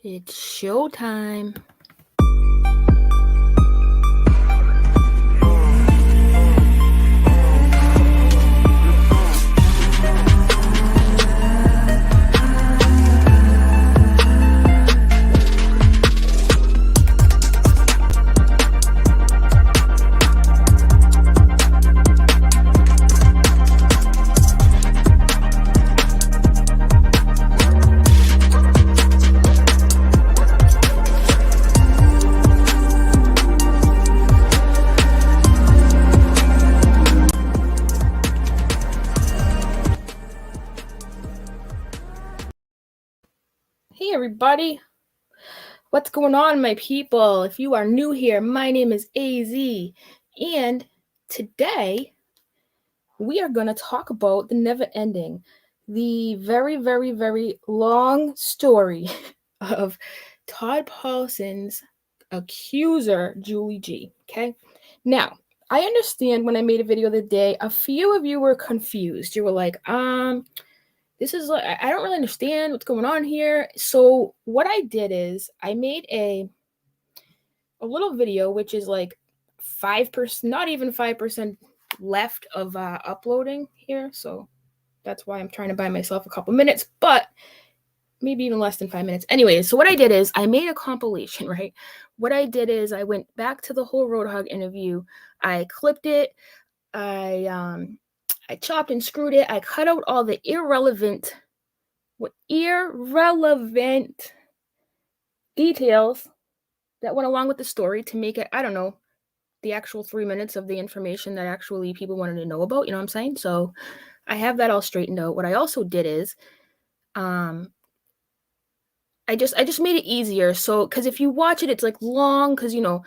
It's showtime. Hey everybody, what's going on, my people? If you are new here, my name is AZ, and today we are going to talk about the never ending, the very, very, very long story of Todd Paulson's accuser, Julie G. Okay, now I understand when I made a video the other day, a few of you were confused. You were like, this is like, I don't really understand what's going on here. So what I did is I made a little video, which is like 5%, not even 5% left of uploading here. So that's why I'm trying to buy myself a couple minutes, but maybe even less than 5 minutes. Anyways, so what I did is I made a compilation, right? What I did is I went back to the whole Roadhog interview. I clipped it. I chopped and screwed it. I cut out all the irrelevant details that went along with the story to make it, I don't know, the actual 3 minutes of the information that actually people wanted to know about, you know what I'm saying? So I have that all straightened out. What I also did is I just made it easier. So because if you watch it, it's like long, because the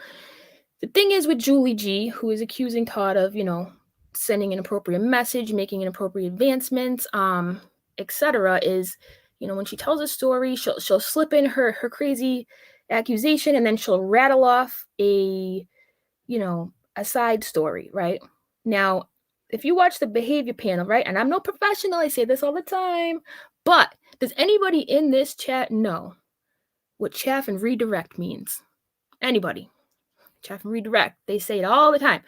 thing is with Julie G, who is accusing Todd of, sending an inappropriate message, making inappropriate advancements, etc., is, when she tells a story, she'll slip in her crazy accusation, and then she'll rattle off a side story, right? Now, if you watch the behavior panel, right, and I'm no professional, I say this all the time, but does anybody in this chat know what chaff and redirect means? Anybody? Chaff and redirect. They say it all the time.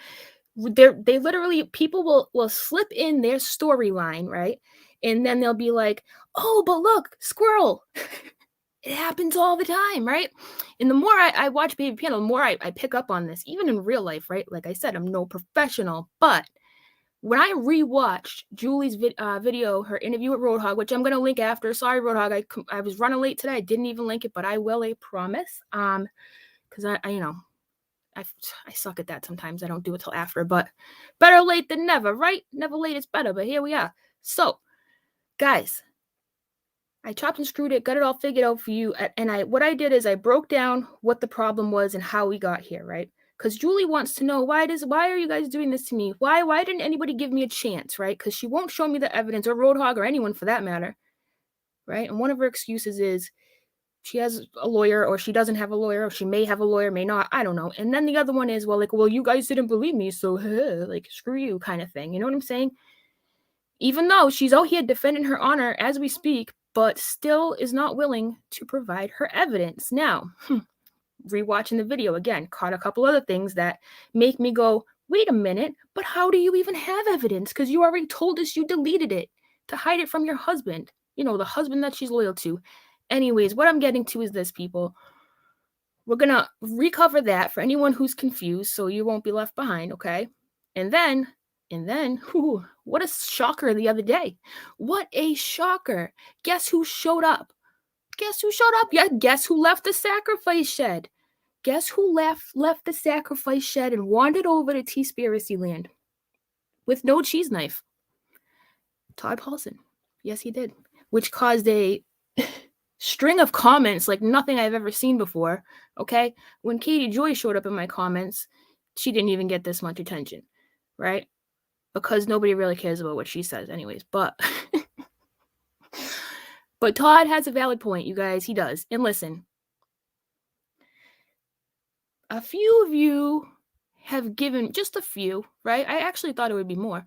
They literally, people will slip in their storyline, right? And then they'll be like, oh, but look, squirrel. It happens all the time, right? And the more I watch Baby Piano, the more I pick up on this, even in real life, right? Like I said, I'm no professional, but when I rewatched Julie's video, her interview with Roadhog, which I'm going to link after. Sorry, Roadhog, I was running late today. I didn't even link it, but I will, I promise. Because I suck at that sometimes. I don't do it till after, but better late than never, right? Never late is better, but here we are. So, guys, I chopped and screwed it, got it all figured out for you, and what I did is I broke down what the problem was and how we got here, right? Because Julie wants to know, why are you guys doing this to me? Why didn't anybody give me a chance, right? Because she won't show me the evidence, or Roadhog, or anyone for that matter, right? And one of her excuses is she has a lawyer, or she doesn't have a lawyer, or she may have a lawyer, may not, I don't know. And then the other one is, well, you guys didn't believe me, so like, screw you kind of thing. You know what I'm saying? Even though she's out here defending her honor as we speak, but still is not willing to provide her evidence. Now, rewatching the video again, caught a couple other things that make me go, wait a minute, but how do you even have evidence? Because you already told us you deleted it to hide it from your husband, the husband that she's loyal to. Anyways, what I'm getting to is this, people. We're going to recover that for anyone who's confused, so you won't be left behind, okay? And then, what a shocker the other day. What a shocker. Guess who showed up? Yeah, guess who left the sacrifice shed? Guess who left the sacrifice shed and wandered over to T-Spiracy Land with no cheese knife? Todd Paulson. Yes, he did. Which caused a string of comments like nothing I've ever seen before, okay? When Katie Joy showed up in my comments, she didn't even get this much attention, right? Because nobody really cares about what she says anyways, but Todd has a valid point, you guys. He does. And listen, a few of you have given, just a few, right? I actually thought it would be more,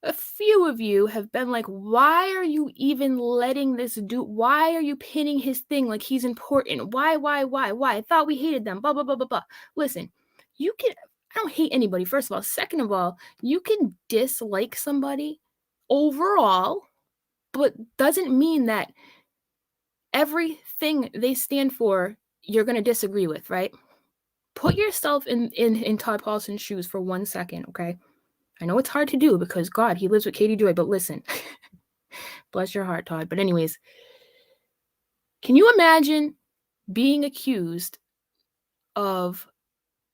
a few of you have been like, why are you even letting this dude, why are you pinning his thing like he's important? Why? I thought we hated them, blah, blah, blah, blah, blah. Listen, I don't hate anybody, first of all. Second of all, you can dislike somebody overall, but doesn't mean that everything they stand for, you're going to disagree with, right? Put yourself in Todd Paulson's shoes for 1 second, okay? I know it's hard to do because, God, he lives with Katie Joy, but listen, bless your heart, Todd. But anyways, can you imagine being accused of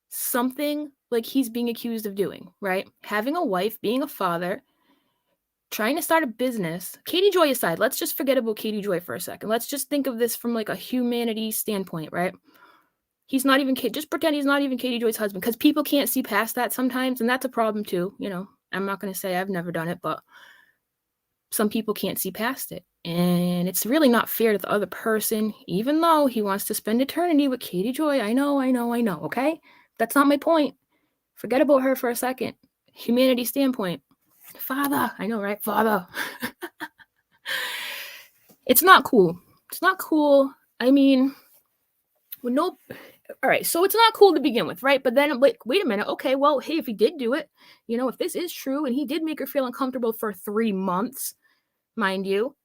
something like he's being accused of doing, right? Having a wife, being a father, trying to start a business. Katie Joy aside, let's just forget about Katie Joy for a second. Let's just think of this from like a humanity standpoint, right? He's not even, just pretend he's not even Katie Joy's husband, because people can't see past that sometimes, and that's a problem too. I'm not going to say I've never done it, but some people can't see past it. And it's really not fair to the other person, even though he wants to spend eternity with Katie Joy. I know, okay? That's not my point. Forget about her for a second. Humanity standpoint. Father. I know, right? Father. It's not cool. It's not cool. I mean, all right, so it's not cool to begin with, right? But then, wait a minute. Okay, well, hey, if he did do it, if this is true and he did make her feel uncomfortable for 3 months, mind you,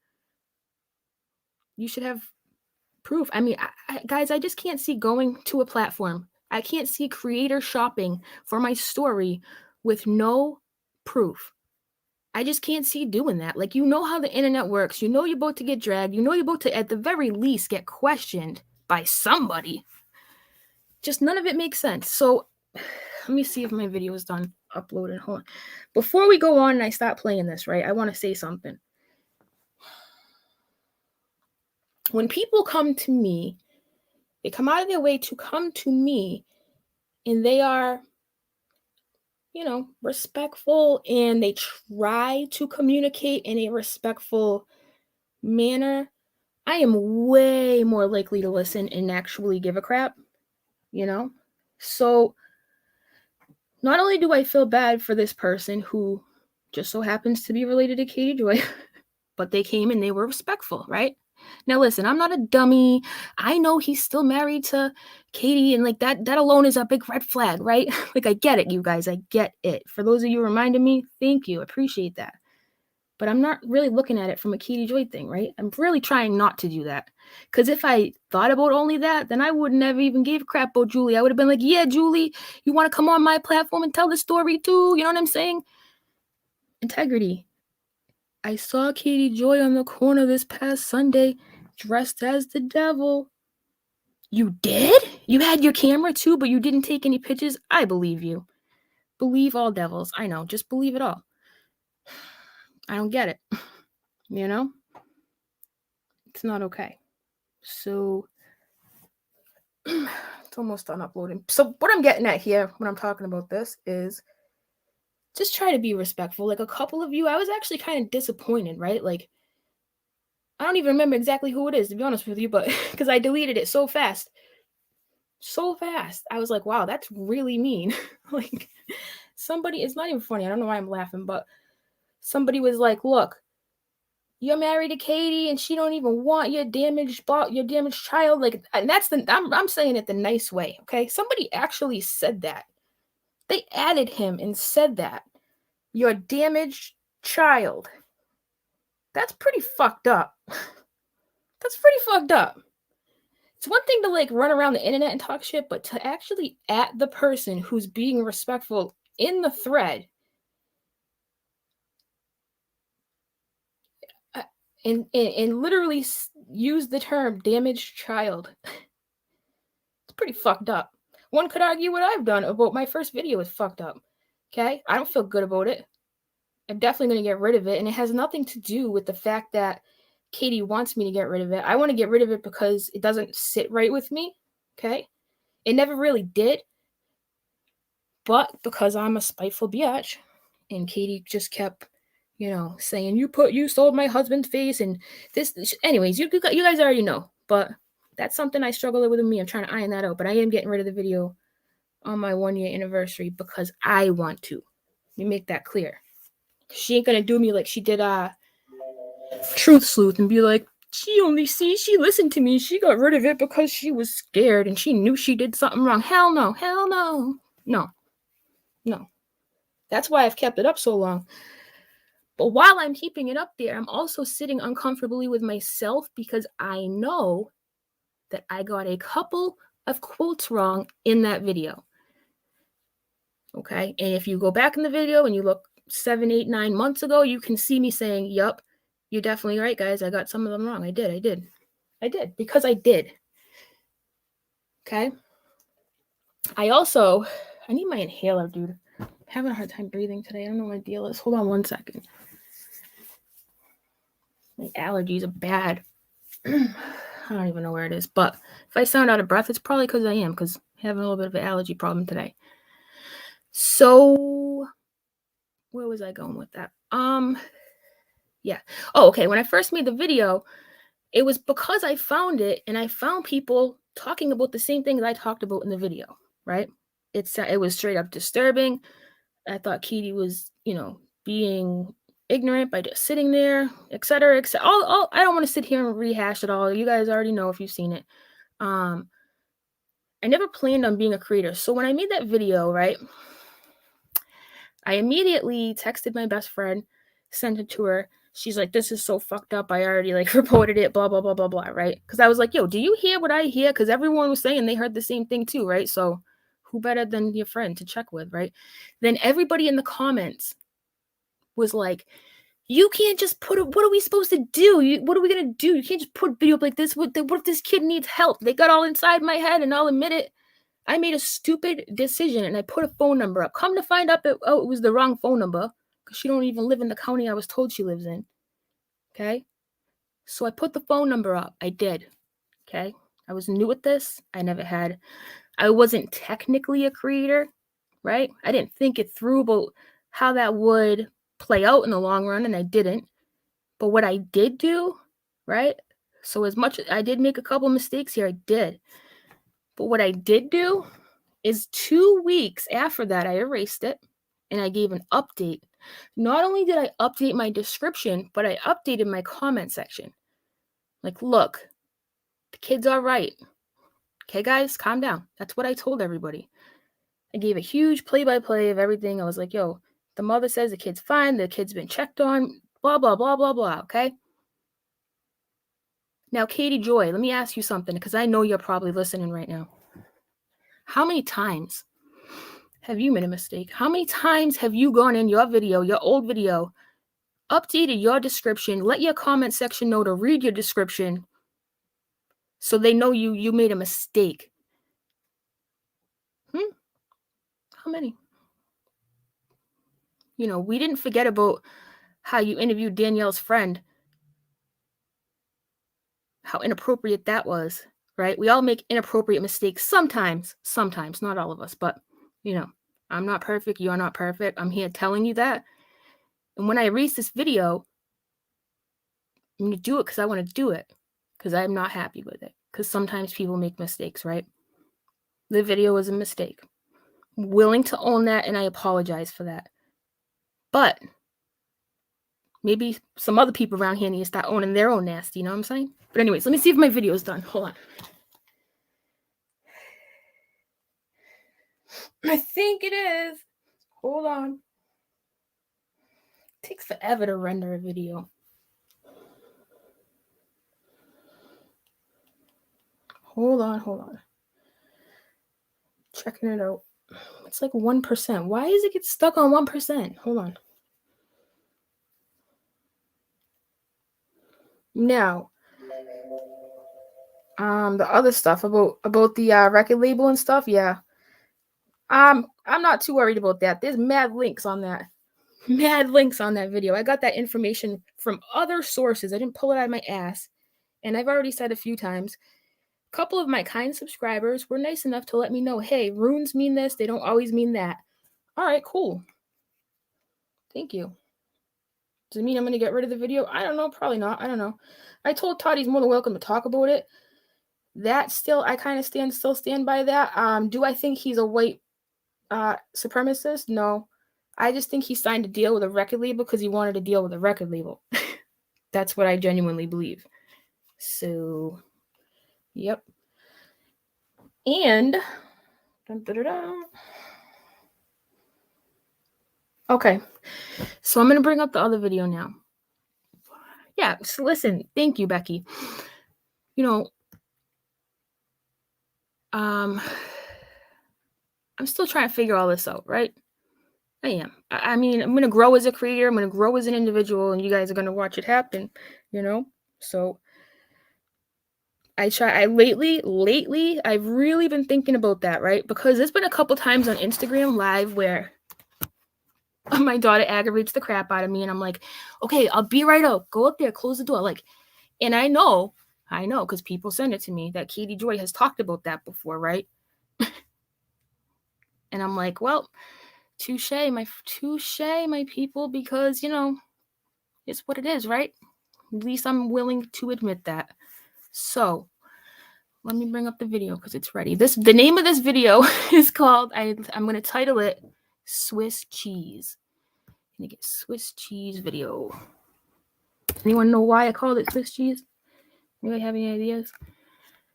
you should have proof. I mean, guys, I just can't see going to a platform. I can't see creator shopping for my story with no proof. I just can't see doing that. Like, how the internet works. You're about to get dragged. You're about to, at the very least, get questioned by somebody. Just none of it makes sense. So let me see if my video is done uploading. Hold on. Before we go on and I stop playing this, right, I want to say something. When people come to me, they come out of their way to come to me, and they are, respectful, and they try to communicate in a respectful manner, I am way more likely to listen and actually give a crap, So not only do I feel bad for this person who just so happens to be related to Katie Joy, but they came and they were respectful, right? Now listen, I'm not a dummy. I know he's still married to Katie, and like that alone is a big red flag, right? Like, I get it, you guys. I get it. For those of you reminding me, thank you. Appreciate that. But I'm not really looking at it from a Katie Joy thing, right? I'm really trying not to do that. Because if I thought about only that, then I wouldn't have even gave a crap about Julie. I would have been like, yeah, Julie, you want to come on my platform and tell the story too? You know what I'm saying? Integrity. I saw Katie Joy on the corner this past Sunday, dressed as the devil. You did? You had your camera too, but you didn't take any pictures? I believe you. Believe all devils. I know. Just believe it all. I don't get it. It's not okay. So, it's almost done uploading. So, what I'm getting at here when I'm talking about this is just try to be respectful. Like, a couple of you, I was actually kind of disappointed, right? Like, I don't even remember exactly who it is, to be honest with you, but because I deleted it so fast. I was like, wow, that's really mean. Like, somebody, it's not even funny. I don't know why I'm laughing, but somebody was like, look, you're married to Katie and she don't even want your damaged child. Like, and I'm saying it the nice way, okay? Somebody actually said that. They added him and said that. Your damaged child. That's pretty fucked up. It's one thing to like run around the internet and talk shit, but to actually at the person who's being respectful in the thread and literally use the term damaged child. It's pretty fucked up. One could argue what I've done about my first video is fucked up. Okay? I don't feel good about it. I'm definitely going to get rid of it, and it has nothing to do with the fact that Katie wants me to get rid of it. I want to get rid of it because it doesn't sit right with me. Okay? It never really did. But because I'm a spiteful bitch, and Katie just kept, saying, you sold my husband's face, and this, anyways, you guys already know, but that's something I struggle with me. I'm trying to iron that out, but I am getting rid of the video on my 1-year anniversary because I want to. Let me make that clear. She ain't gonna do me like she did Truth Sleuth and be like, she listened to me. She got rid of it because she was scared and she knew she did something wrong. Hell no. Hell no. No. No. That's why I've kept it up so long. But while I'm keeping it up there, I'm also sitting uncomfortably with myself because I know that I got a couple of quotes wrong in that video. Okay? And if you go back in the video and you look 7, 8, 9 months ago, you can see me saying, yup, you're definitely right, guys. I got some of them wrong. I did. Because I did. Okay? I need my inhaler, dude. I'm having a hard time breathing today. I don't know what my deal is. Hold on 1 second. My allergies are bad. I don't even know where it is. But if I sound out of breath, it's probably because I am, because I'm having a little bit of an allergy problem today. So, where was I going with that? Yeah. Oh, okay. When I first made the video, it was because I found it and I found people talking about the same things I talked about in the video, right? It was straight up disturbing. I thought Katie was, being ignorant by just sitting there, etc. I don't want to sit here and rehash it all. You guys already know if you've seen it. I never planned on being a creator. So when I made that video, right, I immediately texted my best friend, sent it to her. She's like, this is so fucked up. I already reported it, blah, blah, blah, blah, blah, right? Because I was like, yo, do you hear what I hear? Because everyone was saying they heard the same thing too, right? So who better than your friend to check with, right? Then everybody in the comments was like, you can't just what are we supposed to do? What are we going to do? You can't just put a video up like this. What if this kid needs help? They got all inside my head, and I'll admit it. I made a stupid decision and I put a phone number up. Come to find out it was the wrong phone number because she don't even live in the county I was told she lives in. Okay? So I put the phone number up. I did. Okay? I was new at this. I wasn't technically a creator, right? I didn't think it through about how that would play out in the long run, and I didn't. But what I did do, right? So as much as I did make a couple mistakes here, I did. But what I did do is 2 weeks after that, I erased it and I gave an update. Not only did I update my description, but I updated my comment section. Like, look, the kid's all right. Okay, guys, calm down. That's what I told everybody. I gave a huge play-by-play of everything. I was like, yo, the mother says the kid's fine. The kid's been checked on, blah, blah, blah, blah, blah, okay? Now, Katie Joy, let me ask you something because I know you're probably listening right now. How many times have you made a mistake? How many times have you gone in your video, your old video, updated your description, let your comment section know to read your description so they know you made a mistake? How many? We didn't forget about how you interviewed Danielle's friend, how inappropriate that was, right? We all make inappropriate mistakes sometimes, not all of us, but, I'm not perfect. You're not perfect. I'm here telling you that. And when I erase this video, I'm going to do it because I want to do it, because I'm not happy with it, because sometimes people make mistakes, right? The video was a mistake. I'm willing to own that, and I apologize for that. But maybe some other people around here need to start owning their own nasty, you know what I'm saying? But anyways, let me see if my video is done. Hold on. I think it is. Hold on. It takes forever to render a video. Hold on. Checking it out. It's like 1%. Why does it get stuck on 1%? Hold on. Now, the other stuff about the record label and stuff, yeah. I'm not too worried about that. There's mad links on that. Mad links on that video. I got that information from other sources. I didn't pull it out of my ass. And I've already said a few times, a couple of my kind subscribers were nice enough to let me know, hey, runes mean this. They don't always mean that. All right, cool. Thank you. Does it mean I'm going to get rid of the video? I don't know. Probably not. I don't know. I told Todd he's more than welcome to talk about it. That still, I kind of stand by that. Do I think he's a white supremacist? No. I just think he signed a deal with a record label because he wanted a deal with a record label. That's what I genuinely believe. So, yep. And okay, so I'm gonna bring up the other video now. Yeah, so listen, thank you, Becky. I'm still trying to figure all this out, right? I am. I mean, I'm gonna grow as a creator, I'm gonna grow as an individual, and you guys are gonna watch it happen, So lately, I've really been thinking about that, right? Because there's been a couple times on Instagram Live where my daughter aggravates the crap out of me, and I'm like, okay, I'll be right up. Go up there, close the door. And I know, because people send it to me, that Katie Joy has talked about that before, right? And I'm like, well, touche, my people, because, it's what it is, right? At least I'm willing to admit that. So let me bring up the video because it's ready. The name of this video is called, I'm going to title it Swiss Cheese. I'm going to get Swiss Cheese video. Anyone know why I called it Swiss Cheese? Anybody have any ideas?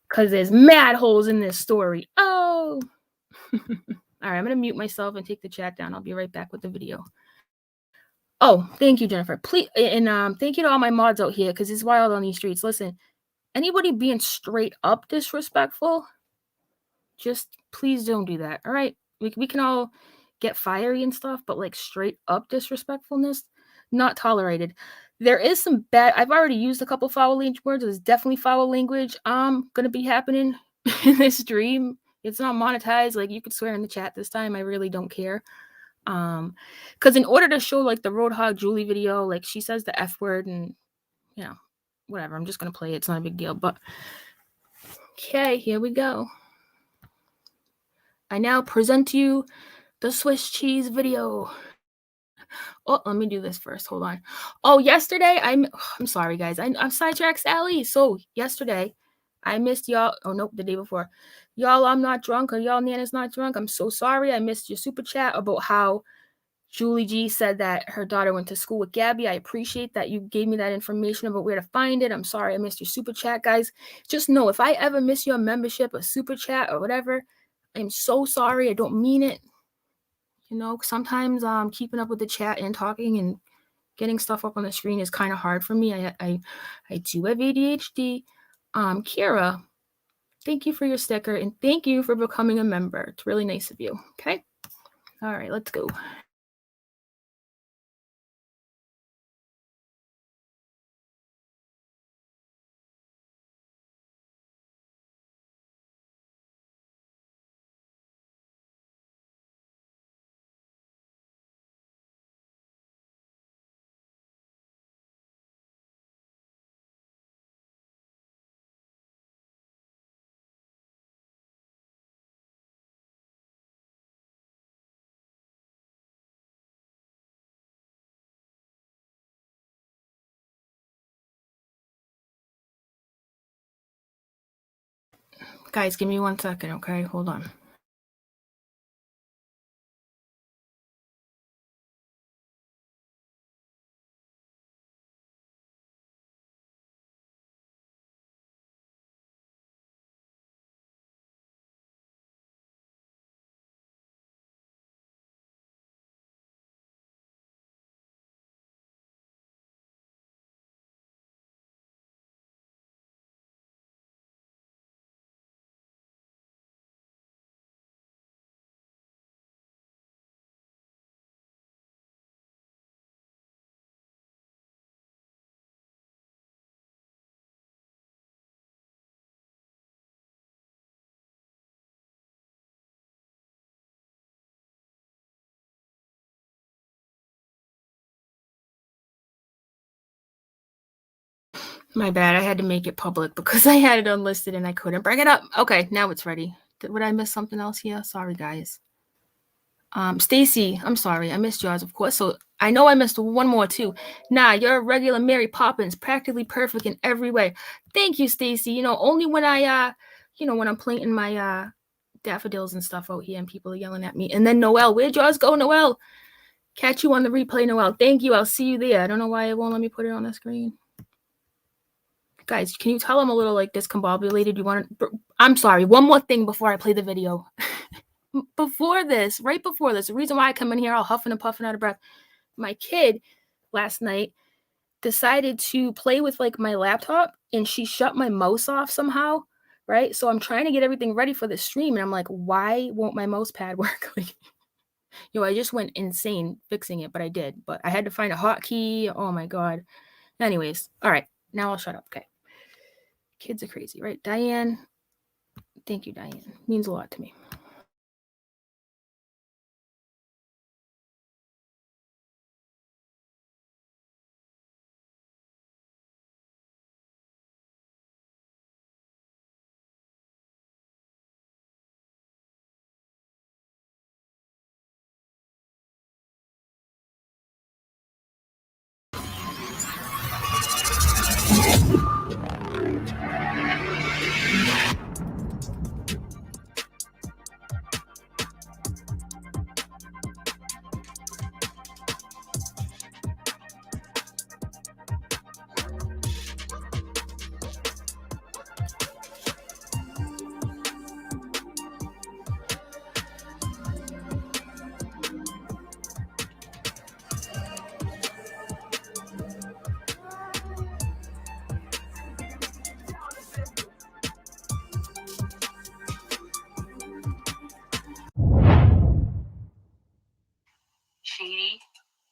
Because there's mad holes in this story. Oh! All right, I'm going to mute myself and take the chat down. I'll be right back with the video. Oh, thank you, Jennifer. Please, and thank you to all my mods out here because it's wild on these streets. Listen, anybody being straight up disrespectful, just please don't do that. All right, we can all get fiery and stuff, but like straight up disrespectfulness, not tolerated. There is some bad. I've already used a couple foul language words. There's definitely foul language. Gonna be happening in this stream. It's not monetized. Like you could swear in the chat this time. I really don't care. Because in order to show like the Roadhog Julie video, like she says the F word and whatever. I'm just gonna play it. It's not a big deal. But okay, here we go. I now present to you the Swiss cheese video. Oh, let me do this first. Hold on. Oh, yesterday I'm sorry, guys. I'm sidetracked, Sally. So yesterday I missed y'all. Oh nope, the day before. Y'all, I'm not drunk, or y'all Nana's not drunk. I'm so sorry. I missed your super chat about how Julie G said that her daughter went to school with Gabby. I appreciate that you gave me that information about where to find it. I'm sorry I missed your super chat, guys. Just know if I ever miss your membership, a super chat, or whatever, I'm so sorry. I don't mean it. Sometimes keeping up with the chat and talking and getting stuff up on the screen is kind of hard for me. I do have ADHD. Kira, thank you for your sticker and thank you for becoming a member. It's really nice of you. Okay. All right, let's go. Guys, give me 1 second, okay? Hold on. My bad. I had to make it public because I had it unlisted and I couldn't bring it up. Okay, now it's ready. Would I miss something else here? Sorry, guys. Stacy, I'm sorry. I missed yours, of course. So I know I missed one more too. Nah, you're a regular Mary Poppins, practically perfect in every way. Thank you, Stacy. Only when I when I'm planting my daffodils and stuff out here and people are yelling at me. And then Noelle, where'd yours go, Noelle? Catch you on the replay, Noelle. Thank you. I'll see you there. I don't know why it won't let me put it on the screen. Guys, can you tell I'm a little like discombobulated? You want to? I'm sorry. One more thing before I play the video. Right before this, the reason why I come in here all huffing and puffing out of breath, my kid last night decided to play with like my laptop and she shut my mouse off somehow, right? So I'm trying to get everything ready for the stream and I'm like, why won't my mouse pad work? Like, I just went insane fixing it, but I did. But I had to find a hotkey. Oh my God. Anyways, all right, now I'll shut up. Okay. Kids are crazy, right? Diane. Thank you, Diane. Means a lot to me.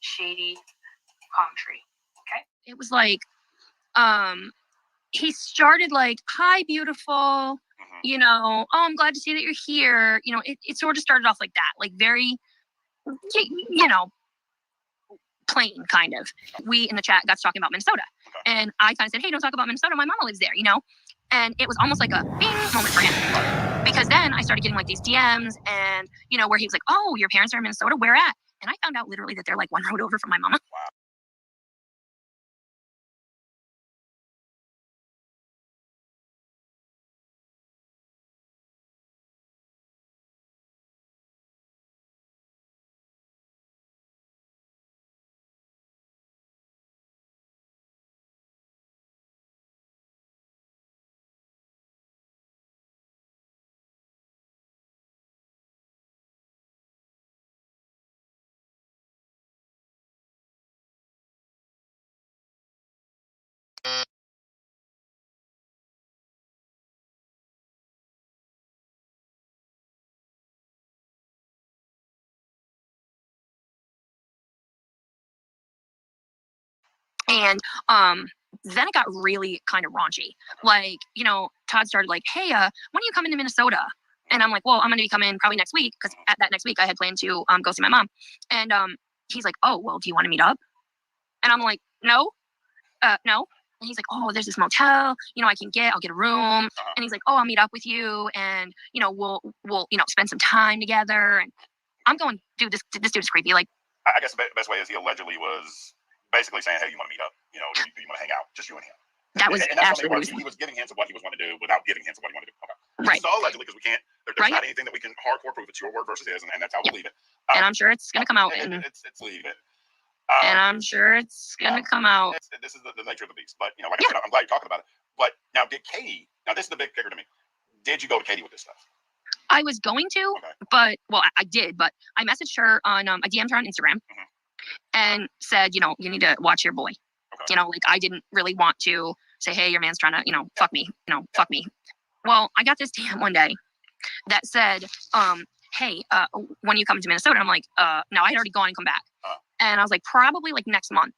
Shady palm tree. Okay. It was like, he started like, hi, beautiful, you know, oh, I'm glad to see that you're here. You know, it sort of started off like that, like very, you know, plain kind of. We in the chat got talking about Minnesota. And I kind of said, hey, don't talk about Minnesota. My mama lives there, you know? And it was almost like a bing moment for him. Because then I started getting like these DMs and, you know, where he was like, oh, your parents are in Minnesota, where at? And I found out literally that they're like one road over from my mama. Wow. And then it got really kind of raunchy. Like, you know, Todd started like, hey, when are you coming to Minnesota? And I'm like, well, I'm going to be coming probably next week because at that next week I had planned to go see my mom. And he's like, oh, well, do you want to meet up? And I'm like, no. And he's like, oh, there's this motel, you know, I'll get a room. And he's like, oh, I'll meet up with you and, you know, we'll, you know, spend some time together. And I'm going, dude, this dude is creepy. Like, I guess the best way is he allegedly was basically saying, hey, you want to meet up? You know, do you want to hang out? Just you and him. That was actually what he was giving hints of what he was going to do without giving hints of what he wanted to do. Okay. Right. So allegedly, because we can't, there's not anything that we can hardcore prove. It's your word versus his, and that's how we'll leave it. And I'm sure it's going to come out. It's leave it. And I'm sure it's going to come out. This is the nature of the beast. But, you know, like I said, I'm glad you're talking about it. But now, this is the big kicker to me. Did you go to Katie with this stuff? I was going to, but, well, I did, but I messaged her on, I DM'd her on Instagram and said, you know, you need to watch your boy. You know, like, I didn't really want to say, hey, your man's trying to, you know, fuck me, fuck me. Well, I got this DM one day that said, hey, when you come to Minnesota? I'm like, no, I had already gone and come back. And I was like, probably like next month.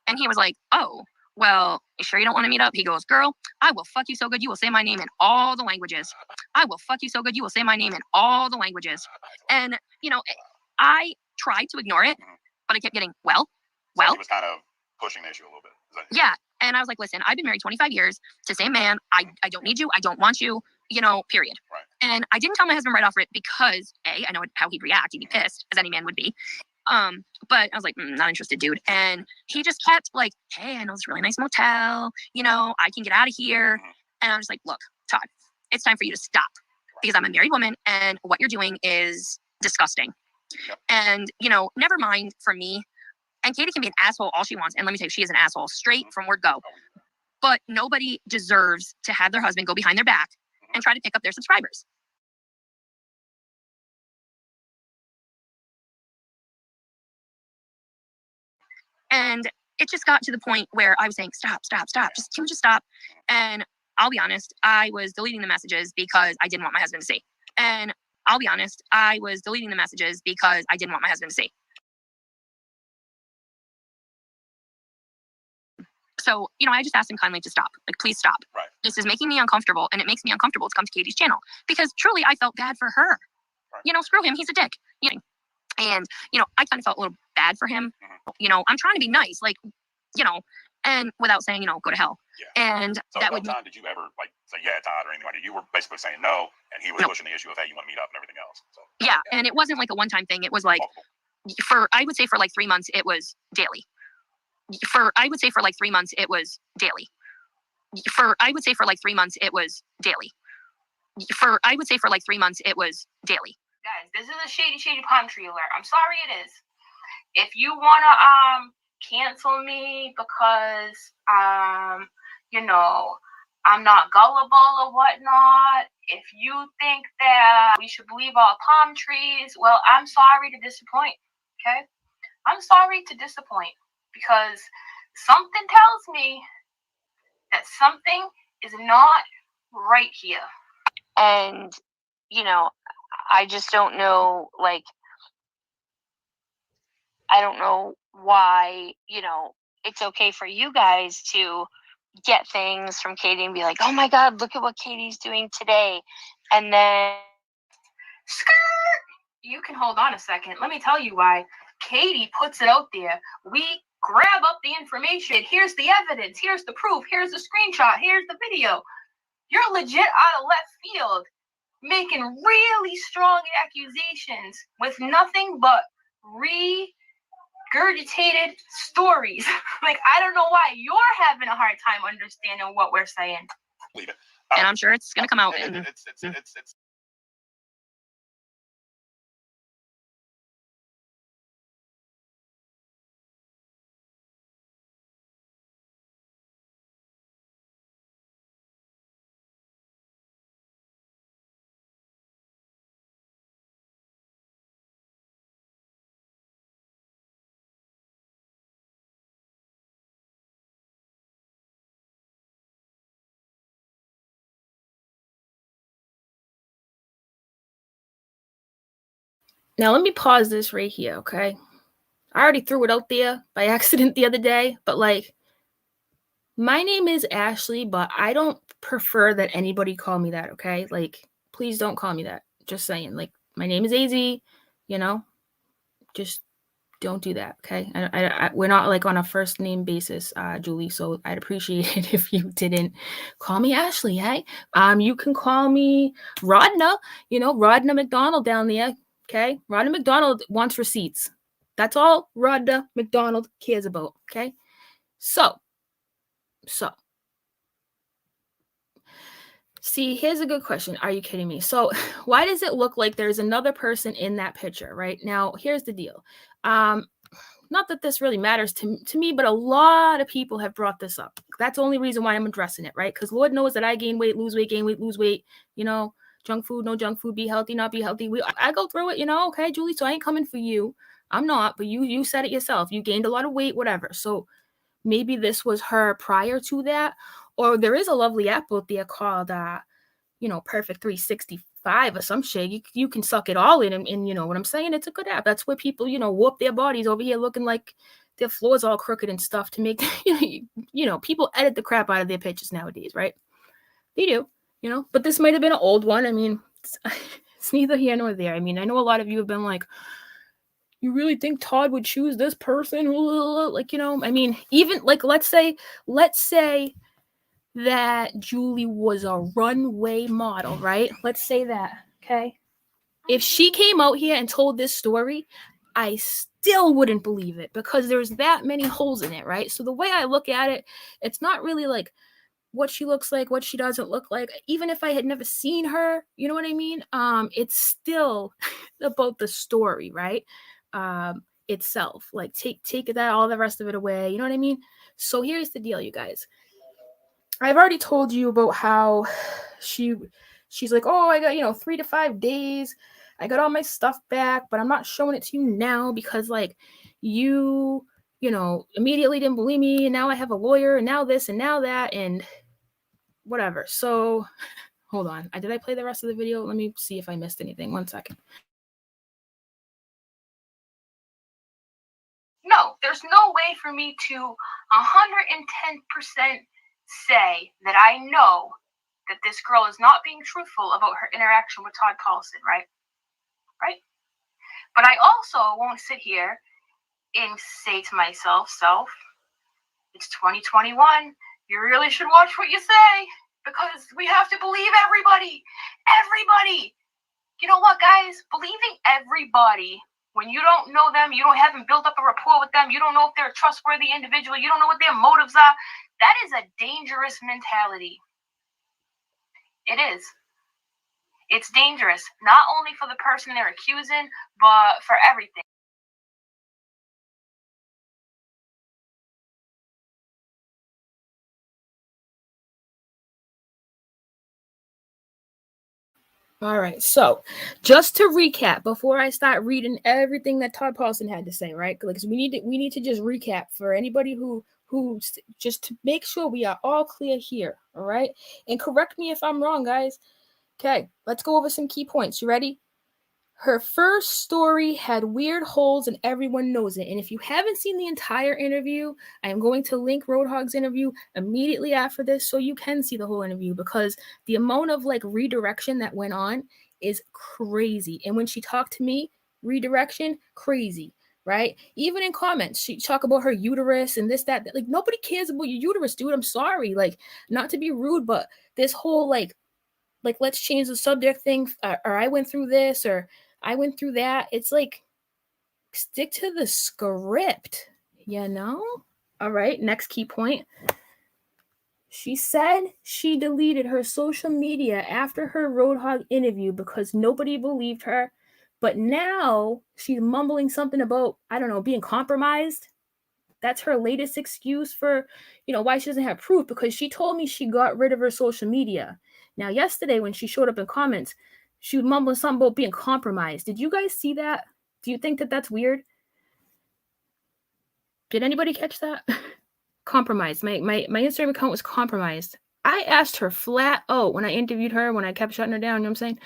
And he was like, oh, well, you sure you don't want to meet up? He goes, girl, I will fuck you so good you will say my name in all the languages. I will fuck you so good you will say my name in all the languages. And, you know, I tried to ignore it, but I kept getting, well. So he was kind of pushing the issue a little bit. Yeah. And I was like, listen, I've been married 25 years to the same man. I don't need you. I don't want you, you know, period. Right. And I didn't tell my husband right off it because, A, I know how he'd react. He'd be pissed, as any man would be. But I was like, not interested, dude. And he just kept like, hey, I know this really nice motel. You know, I can get out of here. And I was like, look, Todd, it's time for you to stop because I'm a married woman and what you're doing is disgusting. And, never mind for me. And Katie can be an asshole all she wants. And let me tell you, she is an asshole straight from word go. But nobody deserves to have their husband go behind their back and try to pick up their subscribers. And it just got to the point where I was saying, stop, can we just stop? And I'll be honest, I was deleting the messages because I didn't want my husband to see. And I'll be honest, I was deleting the messages because I didn't want my husband to see. So, I just asked him kindly to stop. Like, please stop. Right. This is making me uncomfortable, and it makes me uncomfortable to come to Katie's channel because truly I felt bad for her. Right. Screw him. He's a dick. And, I kind of felt a little bad for him. Mm-hmm. I'm trying to be nice, like, and without saying, go to hell. Yeah. And so that would time did you ever say, yeah, Todd, or anything like that? You were basically saying no, and he was pushing the issue of, hey, you want to meet up and everything else. So, yeah. And it wasn't like a one-time thing. It was like, I would say for like 3 months, it was daily. I would say for like 3 months, it was daily. I would say for like 3 months, it was daily. I would say for like 3 months, it was daily. Guys, this is a shady palm tree alert. I'm sorry it is. If you wanna cancel me because I'm not gullible or whatnot, if you think that we should believe all palm trees, well, I'm sorry to disappoint. Okay? I'm sorry to disappoint because something tells me that something is not right here. And I just don't know, I don't know why, it's okay for you guys to get things from Katie and be like, oh my God, look at what Katie's doing today. And then skirt, you can hold on a second. Let me tell you why. Katie puts it out there. We grab up the information. Here's the evidence. Here's the proof. Here's the screenshot. Here's the video. You're legit out of left field, making really strong accusations with nothing but regurgitated stories. I don't know why you're having a hard time understanding what we're saying. Leave it. And I'm sure it's going to come out. It's Now, let me pause this right here, okay? I already threw it out there by accident the other day, but my name is Ashley, but I don't prefer that anybody call me that, okay? Please don't call me that. Just saying. My name is AZ, just don't do that, okay? We're not on a first name basis, Julie, so I'd appreciate it if you didn't call me Ashley, hey? You can call me Rodna, Rodna McDonald down there. Okay, Rodna McDonald wants receipts. That's all Rodna McDonald cares about. Okay, so, see, here's a good question. Are you kidding me? So, why does it look like there's another person in that picture? Right now, here's the deal. Not that this really matters to me, but a lot of people have brought this up. That's the only reason why I'm addressing it, right? Because Lord knows that I gain weight, lose weight, gain weight, lose weight. Junk food, no junk food, be healthy, not be healthy. I go through it, okay, Julie, so I ain't coming for you. I'm not, but you said it yourself. You gained a lot of weight, whatever. So maybe this was her prior to that. Or there is a lovely app out there called, Perfect 365 or some shit. You can suck it all in, and you know what I'm saying? It's a good app. That's where people, whoop their bodies over here looking like their floors all crooked and stuff to make, people edit the crap out of their pictures nowadays, right? They do. But this might have been an old one. I mean, it's neither here nor there. I mean, I know a lot of you have been like, you really think Todd would choose this person? I mean, even let's say that Julie was a runway model, right? Let's say that, okay? If she came out here and told this story, I still wouldn't believe it because there's that many holes in it, right? So the way I look at it, it's not really what she looks like, what she doesn't look like. Even if I had never seen her, you know what I mean? It's still about the story, right? Itself. Like take that, all the rest of it away. You know what I mean? So here's the deal, you guys. I've already told you about how she's like, oh, I got 3 to 5 days. I got all my stuff back, but I'm not showing it to you now because like you immediately didn't believe me, and now I have a lawyer, and now this and now that and whatever. So hold on. Did I play the rest of the video? Let me see if I missed anything. 1 second. No, there's no way for me to 110% say that I know that this girl is not being truthful about her interaction with Todd Paulson, right? Right? But I also won't sit here and say to myself, it's 2021. You really should watch what you say because we have to believe everybody. Everybody. You know what, guys? Believing everybody when you don't know them, you haven't built up a rapport with them, you don't know if they're a trustworthy individual, you don't know what their motives are, that is a dangerous mentality. It is. It's dangerous, not only for the person they're accusing, but for everything. All right, so just to recap before I start reading everything that Todd Paulson had to say, right? Because we need to just recap for anybody who just to make sure we are all clear here, all right? And correct me if I'm wrong, guys. Okay, let's go over some key points. You ready? Her first story had weird holes and everyone knows it. And if you haven't seen the entire interview, I am going to link Roadhog's interview immediately after this so you can see the whole interview because the amount of like redirection that went on is crazy. And when she talked to me, redirection, crazy, right? Even in comments, she talk about her uterus and this, that. Like nobody cares about your uterus, dude. I'm sorry. Like not to be rude, but this whole like let's change the subject thing or I went through this or I went through that. It's like, stick to the script, you know? All right, next key point. She said she deleted her social media after her Roadhog interview because nobody believed her. But now she's mumbling something about, I don't know, being compromised. That's her latest excuse for, why she doesn't have proof because she told me she got rid of her social media. Now, yesterday when she showed up in comments, she was mumbling something about being compromised. Did you guys see that? Do you think that that's weird? Did anybody catch that? Compromised. My Instagram account was compromised. I asked her flat out when I interviewed her, when I kept shutting her down, you know what I'm saying?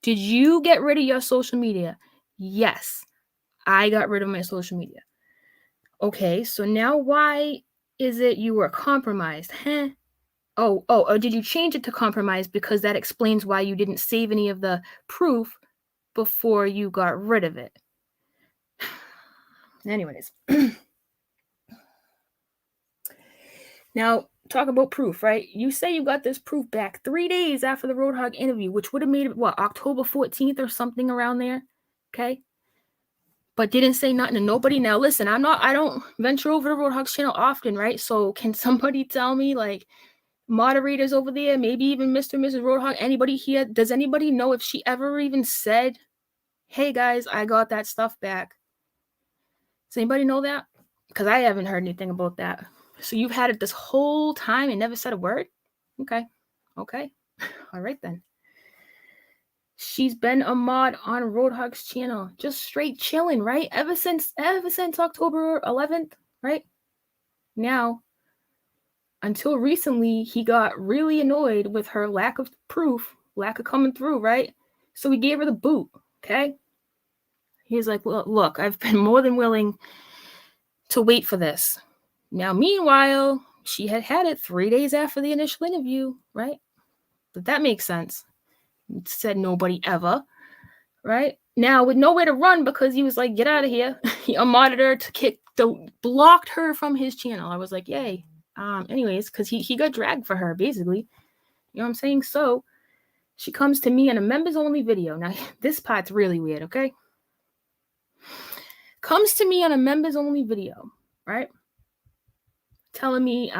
Did you get rid of your social media? Yes, I got rid of my social media. Okay, so now why is it you were compromised? Huh? Oh, did you change it to compromise because that explains why you didn't save any of the proof before you got rid of it? Anyways. Now, talk about proof, right? You say you got this proof back 3 days after the Roadhog interview, which would have made it, October 14th or something around there, okay? But didn't say nothing to nobody. Now, listen, I don't venture over to Roadhog's channel often, right? So can somebody tell me, like, moderators over there, maybe even Mr. and Mrs. Roadhog, anybody here, does anybody know if she ever even said, hey guys, I got that stuff back? Does anybody know that? Because I haven't heard anything about that. So you've had it this whole time and never said a word? Okay. All right then. She's been a mod on Roadhog's channel, just straight chilling, right? Ever since October 11th, right? Now, until recently, he got really annoyed with her lack of proof, lack of coming through, right? So he gave her the boot, okay? He's like, well, look, I've been more than willing to wait for this. Now, meanwhile, she had it 3 days after the initial interview, right? But that makes sense. Said nobody ever, right? Now, with nowhere to run because he was like, get out of here. He unmodded her blocked her from his channel. I was like, yay. Anyways, because he got dragged for her, basically. You know what I'm saying? So she comes to me in a members only video. Now, this part's really weird, okay? Comes to me on a members only video, right? Telling me,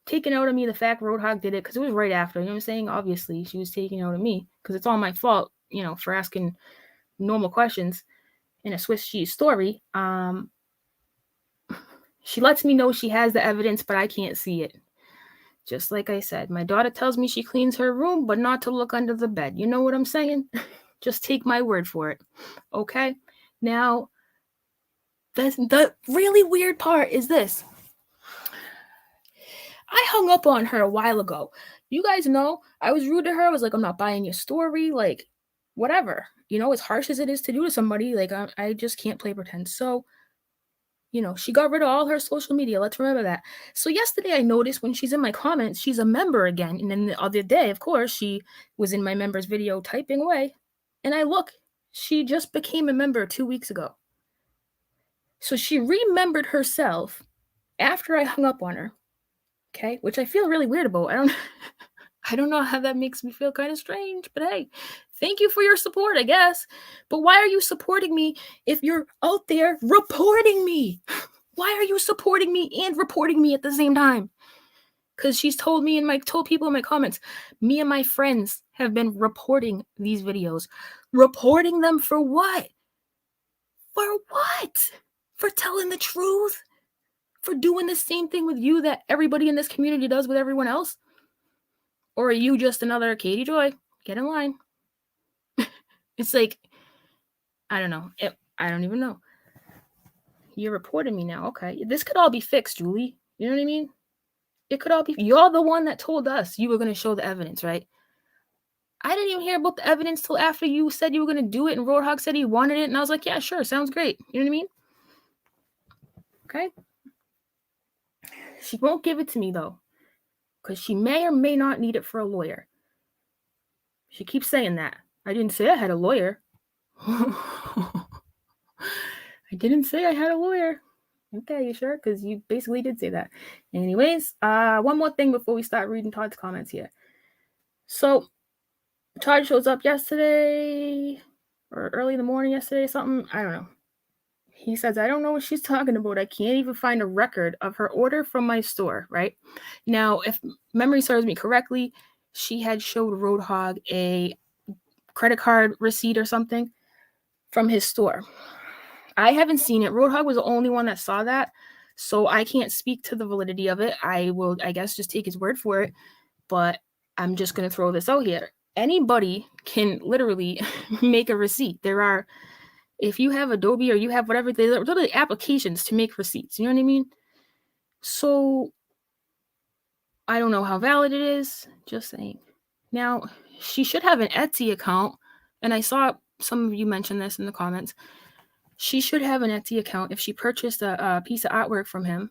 taking out of me the fact Roadhog did it, because it was right after, you know what I'm saying? Obviously, she was taking out of me, because it's all my fault, for asking normal questions in a Swiss cheese story, she lets me know she has the evidence, but I can't see it. Just like I said, my daughter tells me she cleans her room, but not to look under the bed. You know what I'm saying? Just take my word for it. Okay? Now, the really weird part is this. I hung up on her a while ago. You guys know I was rude to her. I was like, I'm not buying your story. Like, whatever. You know, as harsh as it is to do to somebody, like, I just can't play pretend. So, you know, she got rid of all her social media. Let's remember that. So yesterday I noticed when she's in my comments, she's a member again. And then the other day, of course, she was in my members video typing away. And I look, she just became a member 2 weeks ago. So she remembered herself after I hung up on her. Okay, which I feel really weird about. I don't know how that makes me feel kind of strange, but hey, thank you for your support, I guess. But why are you supporting me if you're out there reporting me? Why are you supporting me and reporting me at the same time? Because she's told people in my comments, me and my friends have been reporting these videos. Reporting them for what? For what? For telling the truth? For doing the same thing with you that everybody in this community does with everyone else? Or are you just another Katie Joy? Get in line. It's like, I don't know. I don't even know. You're reporting me now. Okay. This could all be fixed, Julie. You know what I mean? It could all be. You're the one that told us you were going to show the evidence, right? I didn't even hear about the evidence till after you said you were going to do it and Roadhog said he wanted it. And I was like, yeah, sure. Sounds great. You know what I mean? Okay. She won't give it to me, though, because she may or may not need it for a lawyer. She keeps saying that. I didn't say I had a lawyer. I didn't say I had a lawyer. Okay, you sure? Because you basically did say that. Anyways, one more thing before we start reading Todd's comments here. So, Todd shows up yesterday, or early in the morning yesterday, something. I don't know. He says, I don't know what she's talking about. I can't even find a record of her order from my store, right? Now, if memory serves me correctly, she had showed Roadhog a credit card receipt or something from his store. I haven't seen it. Roadhog was the only one that saw that, so I can't speak to the validity of it. I will, I guess, just take his word for it, but I'm just going to throw this out here. Anybody can literally make a receipt. There are, if you have Adobe or you have whatever, there are literally applications to make receipts. You know what I mean? So I don't know how valid it is. Just saying. Now, she should have an Etsy account, and I saw some of you mention this in the comments. She should have an Etsy account if she purchased a piece of artwork from him,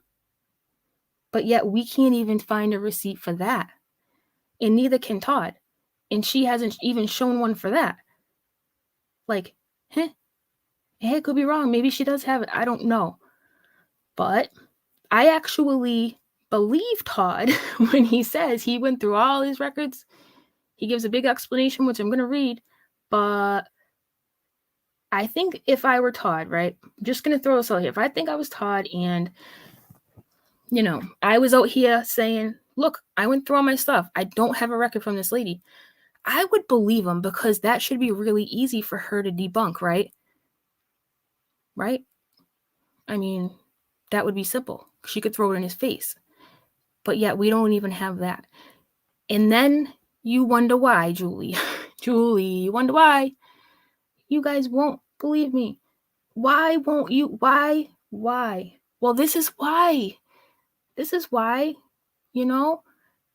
but yet we can't even find a receipt for that, and neither can Todd, and she hasn't even shown one for that. Like, it could be wrong. Maybe she does have it. I don't know. But I actually believe Todd when he says he went through all his records. He gives a big explanation, which I'm going to read, but I think if I were Todd, right, I'm just going to throw this out here. If I think I was Todd and, you know, I was out here saying, look, I went through all my stuff. I don't have a record from this lady. I would believe him because that should be really easy for her to debunk, right? Right? I mean, that would be simple. She could throw it in his face. But yet we don't even have that. And then you wonder why, Julie. Julie, you wonder why. You guys won't believe me. Why won't you? Why? Well, this is why. This is why, you know?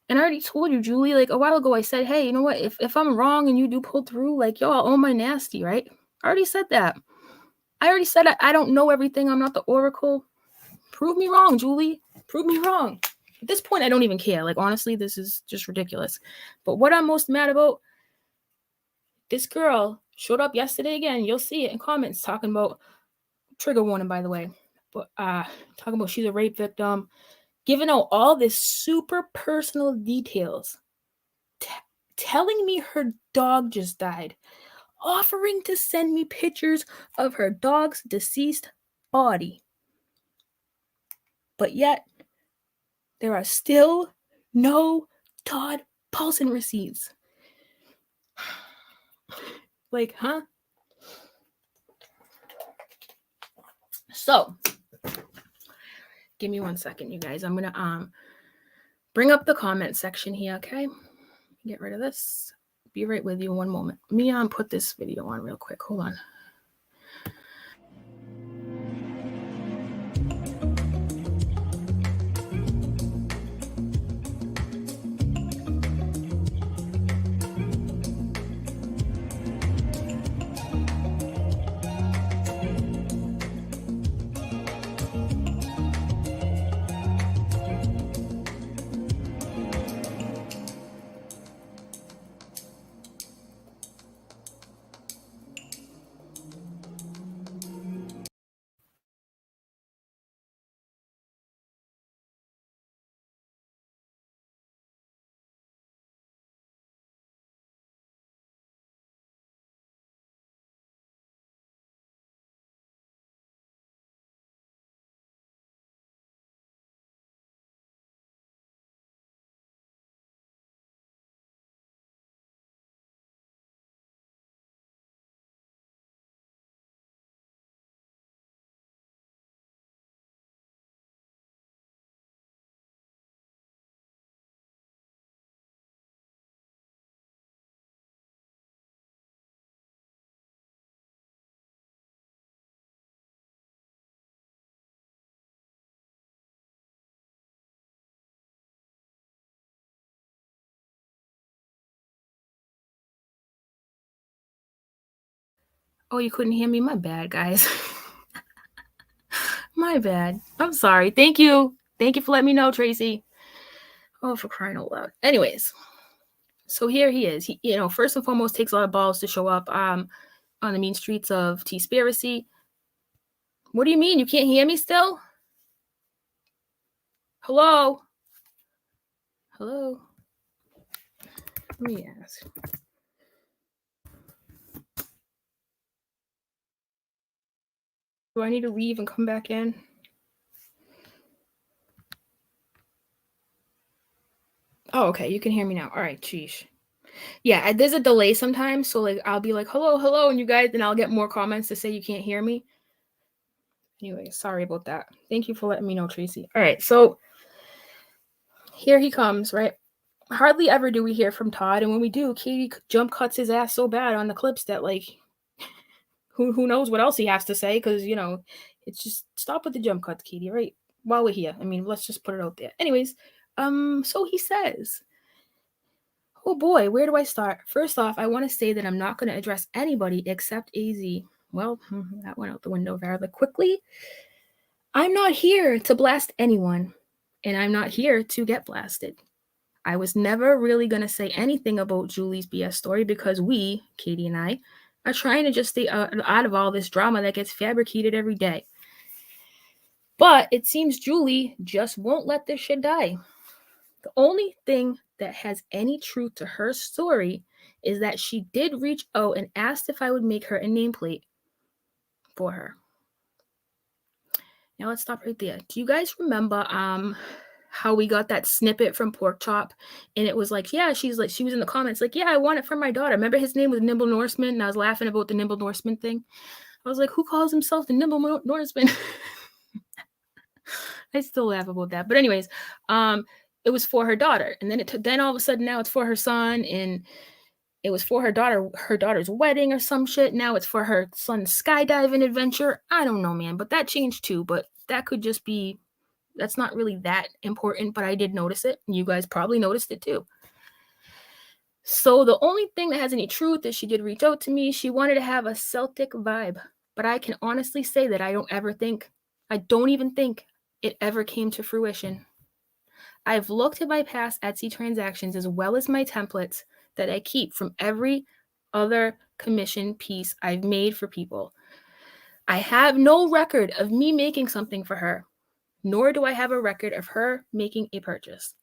And I already told you, Julie, like a while ago, I said, hey, you know what? If I'm wrong and you do pull through, like, yo, I'll own my nasty, right? I already said that. I already said I don't know everything. I'm not the oracle. Prove me wrong, Julie. Prove me wrong. At this point, I don't even care. Like, honestly, this is just ridiculous. But what I'm most mad about, this girl showed up yesterday again. You'll see it in comments talking about, trigger warning, by the way, but talking about she's a rape victim, giving out all this super personal details, telling me her dog just died, offering to send me pictures of her dog's deceased body. But yet, there are still no Todd Paulson receipts. Like, huh? So give me 1 second, you guys. I'm gonna bring up the comment section here, okay? Get rid of this. Be right with you in 1 moment. Let me put this video on real quick. Hold on. Oh, you couldn't hear me? My bad, guys. My bad. I'm sorry. Thank you. Thank you for letting me know, Tracy. Oh, for crying out loud. Anyways, so here he is. He, first and foremost, takes a lot of balls to show up on the mean streets of T-Spiracy. What do you mean? You can't hear me still? Hello? Hello? Let me ask. Do I need to leave and come back in? Oh, okay. You can hear me now. All right. Sheesh. Yeah, there's a delay sometimes. So, like, I'll be like, hello, hello. And you guys, then I'll get more comments to say you can't hear me. Anyway, sorry about that. Thank you for letting me know, Tracy. All right. So, here he comes, right? Hardly ever do we hear from Todd. And when we do, Katie jump cuts his ass so bad on the clips that, like, who knows what else he has to say, because it's just stop with the jump cuts, Katie, right? While we're here, I mean, let's just put it out there. Anyways, so he says, oh boy, where do I start? First off, I want to say that I'm not going to address anybody except AZ. Well, that went out the window rather quickly. I'm not here to blast anyone, and I'm not here to get blasted. I was never really going to say anything about Julie's BS story because we, Katie and I, are trying to just stay out of all this drama that gets fabricated every day. But it seems Julie just won't let this shit die. The only thing that has any truth to her story is that she did reach out and asked if I would make her a nameplate for her. Now let's stop right there. Do you guys remember how we got that snippet from Pork Chop? And it was like, yeah, she was in the comments like, yeah, I want it for my daughter. Remember his name was Nimble Norseman? And I was laughing about the Nimble Norseman thing. I was like, who calls himself the Nimble Norseman? I still laugh about that. But anyways, it was for her daughter. And then then all of a sudden now it's for her son, and it was for her daughter's wedding or some shit. Now it's for her son's skydiving adventure. I don't know, man, but that changed too. But that could just be, that's not really that important, but I did notice it. And you guys probably noticed it too. So the only thing that has any truth is she did reach out to me. She wanted to have a Celtic vibe, but I can honestly say that I don't even think it ever came to fruition. I've looked at my past Etsy transactions as well as my templates that I keep from every other commission piece I've made for people. I have no record of me making something for her, nor do I have a record of her making a purchase.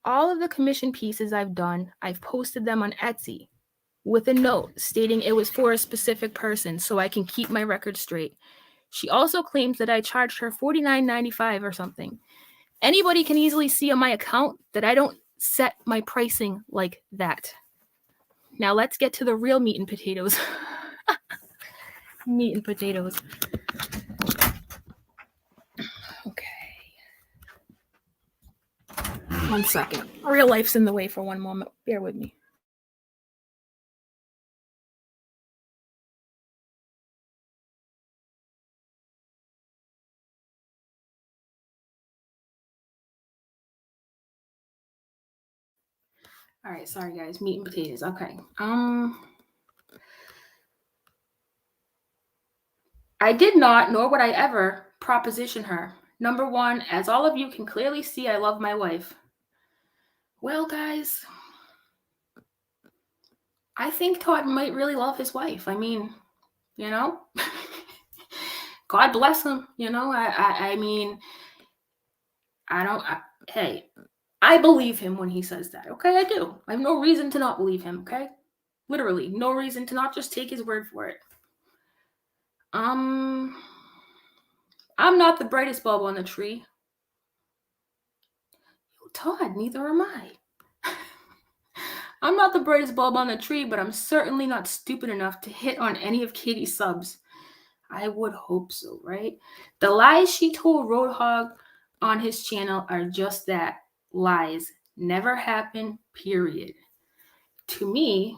All of the commission pieces I've done, I've posted them on Etsy with a note stating it was for a specific person so I can keep my record straight. She also claims that I charged her $49.95 or something. Anybody can easily see on my account that I don't set my pricing like that. Now let's get to the real meat and potatoes. Meat and potatoes. 1 second. Real life's in the way for one moment. Bear with me. All right, sorry guys, meat and potatoes. Okay. I did not, nor would I ever, proposition her. Number one, as all of you can clearly see, I love my wife. Well, guys, I think Todd might really love his wife. I mean, you know, God bless him. You know, I mean, hey, I believe him when he says that. Okay, I do. I have no reason to not believe him. Okay, literally, no reason to not just take his word for it. I'm not the brightest bulb on the tree. Todd, neither am I. I'm not the brightest bulb on the tree, but I'm certainly not stupid enough to hit on any of Katie's subs. I would hope so, right? The lies she told Roadhog on his channel are just that, lies. Never happened, period. To me,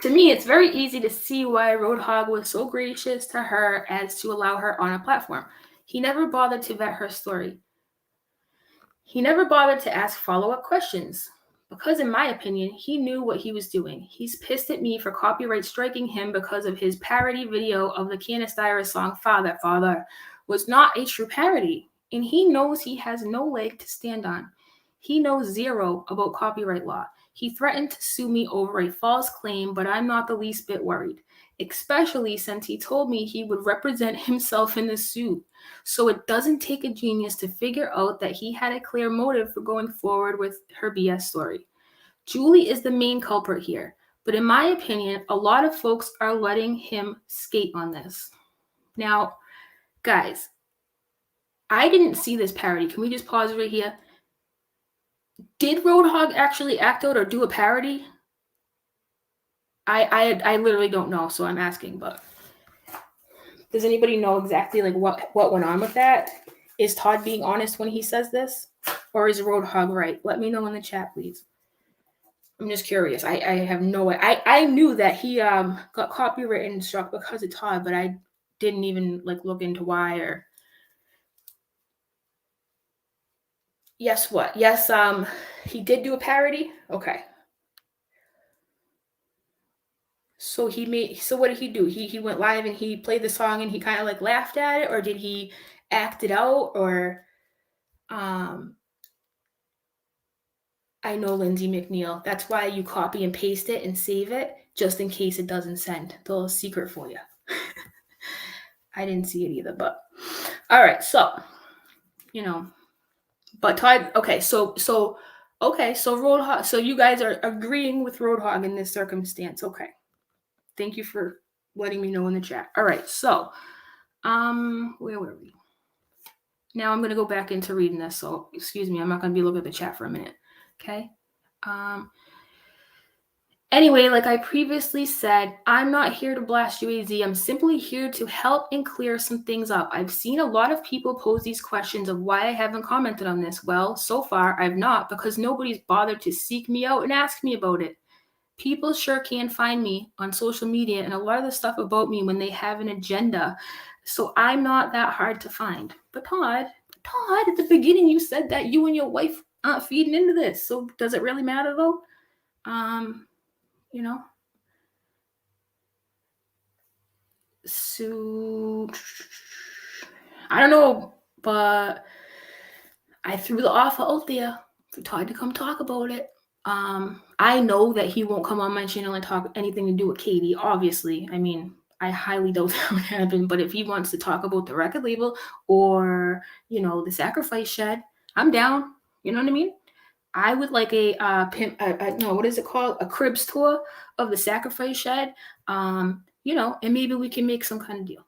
it's very easy to see why Roadhog was so gracious to her as to allow her on a platform. He never bothered to vet her story. He never bothered to ask follow-up questions. Because in my opinion, he knew what he was doing. He's pissed at me for copyright striking him because of his parody video of the Candace Owens song Father, Father was not a true parody. And he knows he has no leg to stand on. He knows zero about copyright law. He threatened to sue me over a false claim, but I'm not the least bit worried, especially since he told me he would represent himself in the suit. So it doesn't take a genius to figure out that he had a clear motive for going forward with her BS story. Julie is the main culprit here, but in my opinion, a lot of folks are letting him skate on this. Now, guys, I didn't see this parody. Can we just pause right here? Did Roadhog actually act out or do a parody? I literally don't know, so I'm asking, but does anybody know exactly like what went on with that? Is Todd being honest when he says this? Or is Roadhog right? Let me know in the chat, please. I'm just curious. I have no way. I knew that he got copyright struck because of Todd, but I didn't even like look into why or. Yes, what? Yes, he did do a parody. Okay. So what did he do? He went live and he played the song and he kind of like laughed at it, or did he act it out, or I know Lindsay McNeil. That's why you copy and paste it and save it just in case it doesn't send. The little secret for you. I didn't see it either, but all right. So, you know, but Todd. Okay, so Roadhog. So you guys are agreeing with Roadhog in this circumstance. Okay. Thank you for letting me know in the chat. All right. So, where were we? Now I'm going to go back into reading this. So excuse me. I'm not going to be looking at the chat for a minute. Okay. Anyway, like I previously said, I'm not here to blast you, AZ. I'm simply here to help and clear some things up. I've seen a lot of people pose these questions of why I haven't commented on this. Well, so far I've not, because nobody's bothered to seek me out and ask me about it. People sure can find me on social media and a lot of the stuff about me when they have an agenda. So I'm not that hard to find. But Todd, at the beginning you said that you and your wife aren't feeding into this. So does it really matter though? You know? So I don't know, but I threw the offer out there for Todd to come talk about it. I know that he won't come on my channel and talk anything to do with Katie, obviously. I mean, I highly doubt that would happen, but if he wants to talk about the record label or, you know, the Sacrifice Shed, I'm down. You know what I mean? I would like what is it called? A cribs tour of the Sacrifice Shed. You know, and maybe we can make some kind of deal.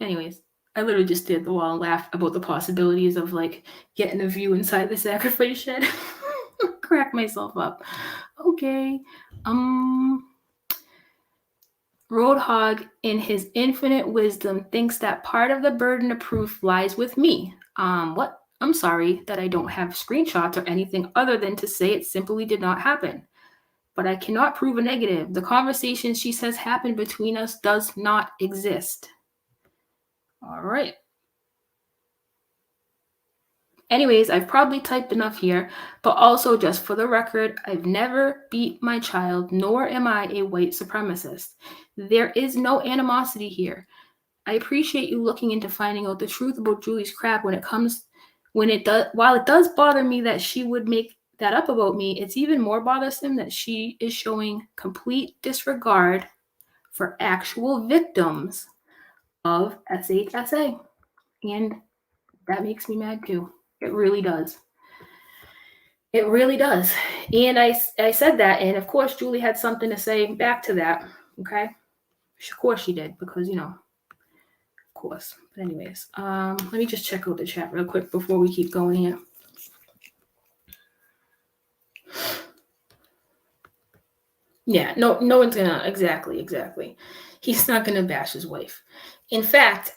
Anyways, I literally just did the wall and laugh about the possibilities of like getting a view inside the Sacrifice Shed. Crack myself up. Okay. Roadhog, in his infinite wisdom, thinks that part of the burden of proof lies with me. What? I'm sorry that I don't have screenshots or anything other than to say it simply did not happen. But I cannot prove a negative. The conversation she says happened between us does not exist. All right. Anyways, I've probably typed enough here, but also just for the record, I've never beat my child, nor am I a white supremacist. There is no animosity here. I appreciate you looking into finding out the truth about Julie's crap while it does bother me that she would make that up about me, it's even more bothersome that she is showing complete disregard for actual victims of SHSA. And that makes me mad too. It really does. It really does. And I said that, and of course Julie had something to say back to that. Okay? Of course she did, because, of course. But anyways, let me just check out the chat real quick before we keep going here. Yeah, no one's gonna exactly. He's not gonna bash his wife. In fact,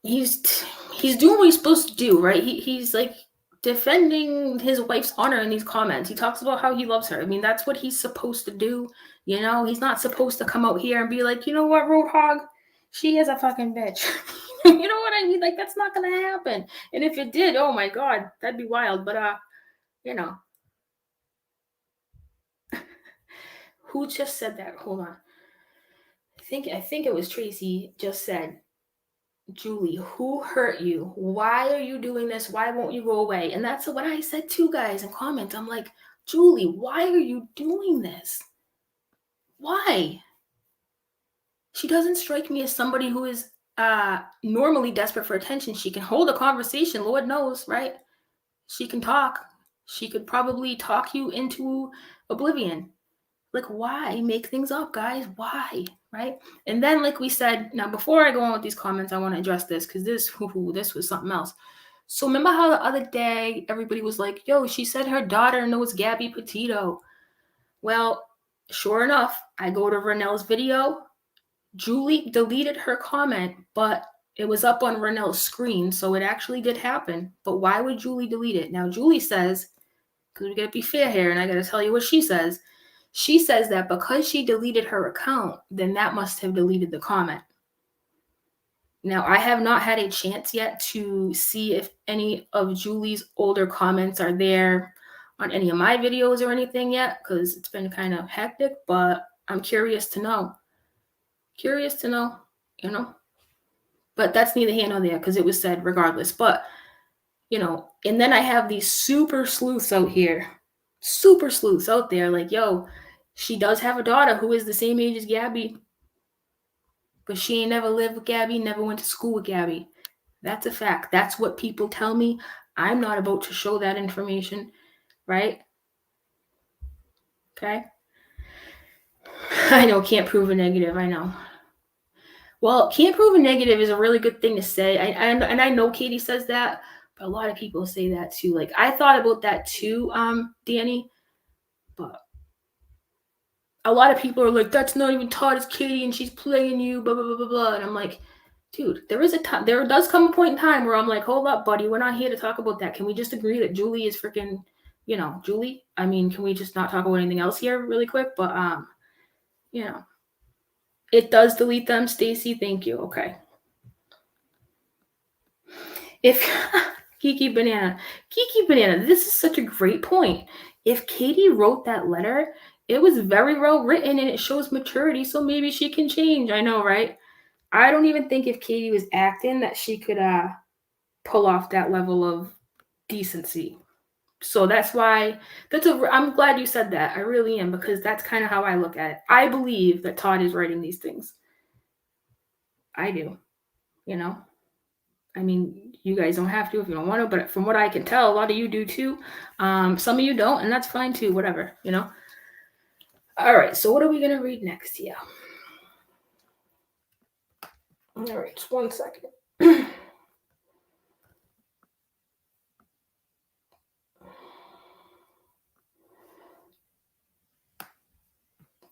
he's doing what he's supposed to do, right? He's like defending his wife's honor in these comments. He talks about how he loves her. I mean, that's what he's supposed to do. He's not supposed to come out here and be like, you know what, Roadhog? She is a fucking bitch. You know what I mean? Like, that's not gonna happen. And if it did, oh my God, that'd be wild. But who just said that? Hold on. I think it was Tracy just said, Julie, who hurt you? Why are you doing this? Why won't you go away? And that's what I said too, guys, in comments. I'm like, Julie, why are you doing this? Why? She doesn't strike me as somebody who is normally desperate for attention. She can hold a conversation, Lord knows, right? She can talk. She could probably talk you into oblivion. Like, why make things up, guys? Why? Right? And then, like we said, now before I go on with these comments, I want to address this because this was something else. So remember how the other day everybody was like, yo, she said her daughter knows Gabby Petito. Well, sure enough, I go to Renell's video. Julie deleted her comment, but it was up on Renell's screen, so it actually did happen. But why would Julie delete it? Now, Julie says, because we got to be fair here, and I got to tell you what she says. She says that because she deleted her account, then that must have deleted the comment. Now, I have not had a chance yet to see if any of Julie's older comments are there on any of my videos or anything yet, because it's been kind of hectic, but I'm curious to know. But that's neither here nor there, because it was said regardless. But, and then I have these super sleuths out there, like, yo, she does have a daughter who is the same age as Gabby, but she ain't never lived with Gabby, never went to school with Gabby. That's a fact. That's what people tell me. I'm not about to show that information, right? Okay? I know, can't prove a negative, I know. Well, can't prove a negative is a really good thing to say. And I know Katie says that, but a lot of people say that too. Like, I thought about that too, Danny, but a lot of people are like, that's not even Todd, it's Katie, and she's playing you, blah, blah, blah, blah, blah. And I'm like, dude, there does come a point in time where I'm like, hold up, buddy, we're not here to talk about that. Can we just agree that Julie is freaking, Julie? I mean, can we just not talk about anything else here really quick? But, it does delete them, Stacy, thank you, okay. If Kiki Banana, this is such a great point. If Katie wrote that letter, it was very well written and it shows maturity, so maybe she can change. I know, right? I don't even think if Katie was acting that she could pull off that level of decency. So that's why I'm glad you said that. I really am, because that's kind of how I look at it. I believe that Todd is writing these things. I do, I mean, you guys don't have to if you don't want to, but from what I can tell, a lot of you do too. Some of you don't, and that's fine too, whatever, All right, so what are we going to read next here? All right, just one second.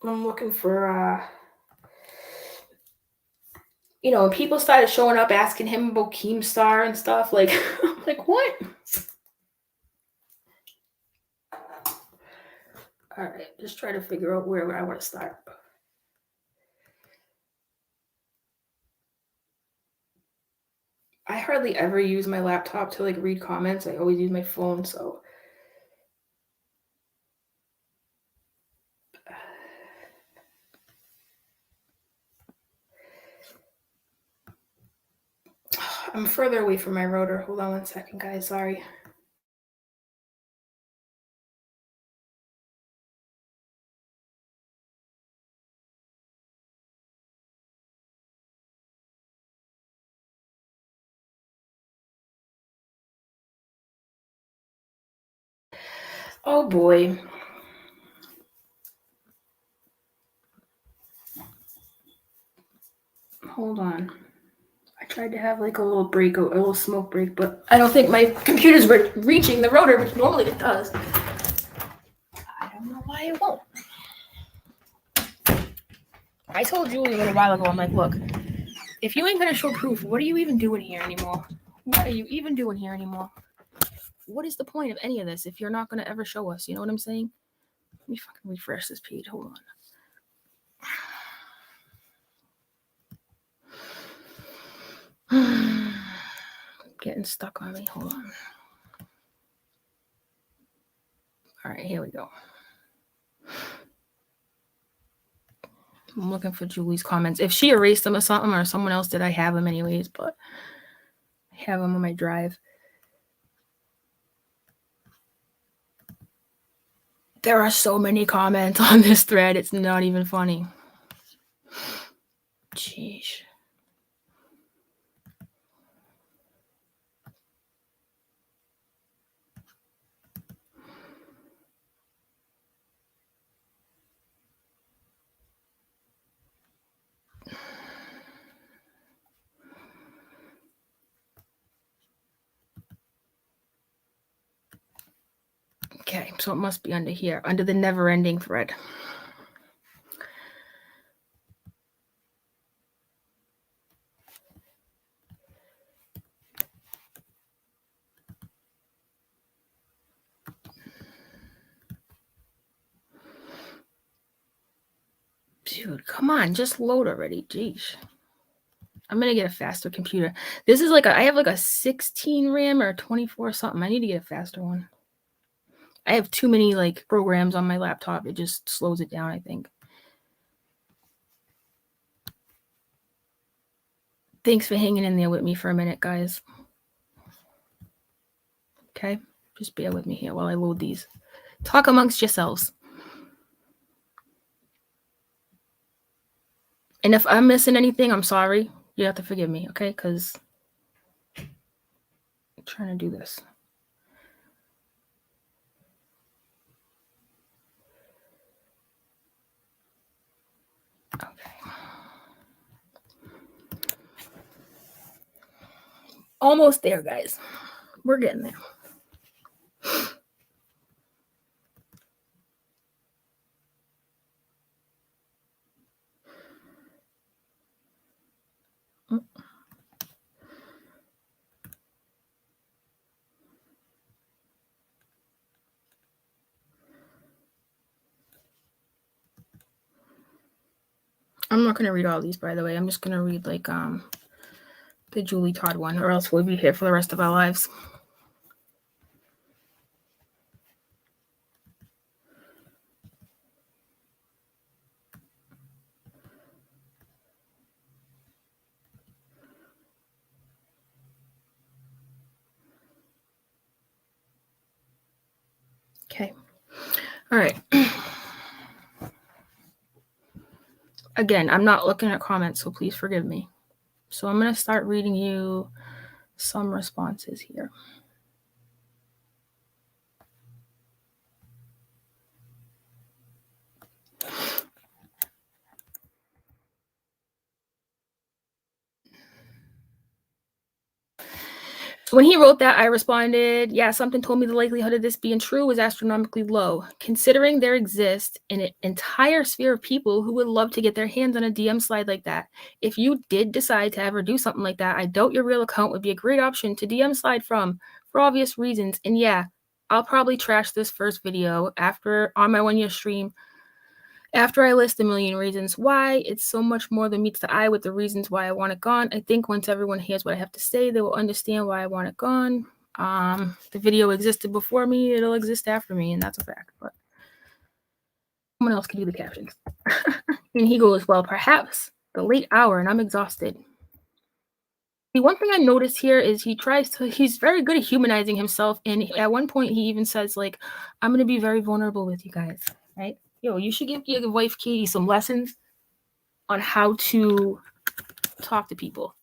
I'm looking for, people started showing up asking him about Keemstar and stuff. Like, I'm like, what? All right, just try to figure out where I want to start. I hardly ever use my laptop to like read comments. I always use my phone, so. I'm further away from my router. Hold on one second, guys. Sorry. Oh boy. Hold on. I tried to have like a little break, a little smoke break, but I don't think my computer's reaching the router, which normally it does. I don't know why it won't. I told Julie a little while ago, I'm like, look, if you ain't gonna show proof, what are you even doing here anymore? What are you even doing here anymore? What is the point of any of this if you're not gonna ever show us? You know what I'm saying? Let me fucking refresh this page. Hold on. Getting stuck on me. Hold on. All right, here we go. I'm looking for Julie's comments. If she erased them or something, or someone else did, I have them anyways, but I have them on my drive. There are so many comments on this thread. It's not even funny. Jeez. Okay, so it must be under here, under the never-ending thread. Dude, come on, just load already. Jeez. I'm gonna get a faster computer. This is like I have like a 16 RAM or 24 something. I need to get a faster one. I have too many like programs on my laptop. It just slows it down, I think. Thanks for hanging in there with me for a minute, guys. Okay, just bear with me here while I load these. Talk amongst yourselves. And if I'm missing anything, I'm sorry. You have to forgive me, okay? Because I'm trying to do this. Okay. Almost there, guys. We're getting there. I'm not going to read all these, by the way. I'm just going to read like the Julie Todd one, or else we'll be here for the rest of our lives. Okay. All right. Again, I'm not looking at comments, so please forgive me. So I'm going to start reading you some responses here. When he wrote that, I responded, yeah, something told me the likelihood of this being true was astronomically low, considering there exists an entire sphere of people who would love to get their hands on a DM slide like that. If you did decide to ever do something like that, I doubt your real account would be a great option to DM slide from, for obvious reasons. And yeah, I'll probably trash this first video on my 1 year stream. After I list a million reasons why, it's so much more than meets the eye with the reasons why I want it gone. I think once everyone hears what I have to say, they will understand why I want it gone. The video existed before me, it'll exist after me, and that's a fact. But someone else can do the captions. And he goes, well, perhaps the late hour, and I'm exhausted. The one thing I noticed here is he's very good at humanizing himself. And at one point he even says, like, I'm going to be very vulnerable with you guys, right? Yo, you should give your wife Katie some lessons on how to talk to people.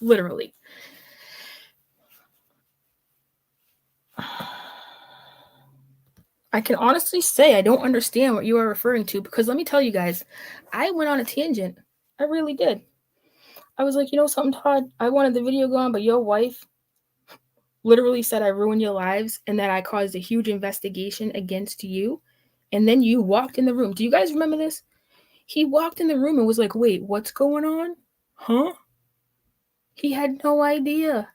Literally. I can honestly say I don't understand what you are referring to, because let me tell you guys, I went on a tangent. I really did. I was like, you know something, Todd? I wanted the video gone, but your wife literally said I ruined your lives and that I caused a huge investigation against you. And then you walked in the room. Do you guys remember this? He walked in the room and was like, wait, what's going on? Huh? He had no idea.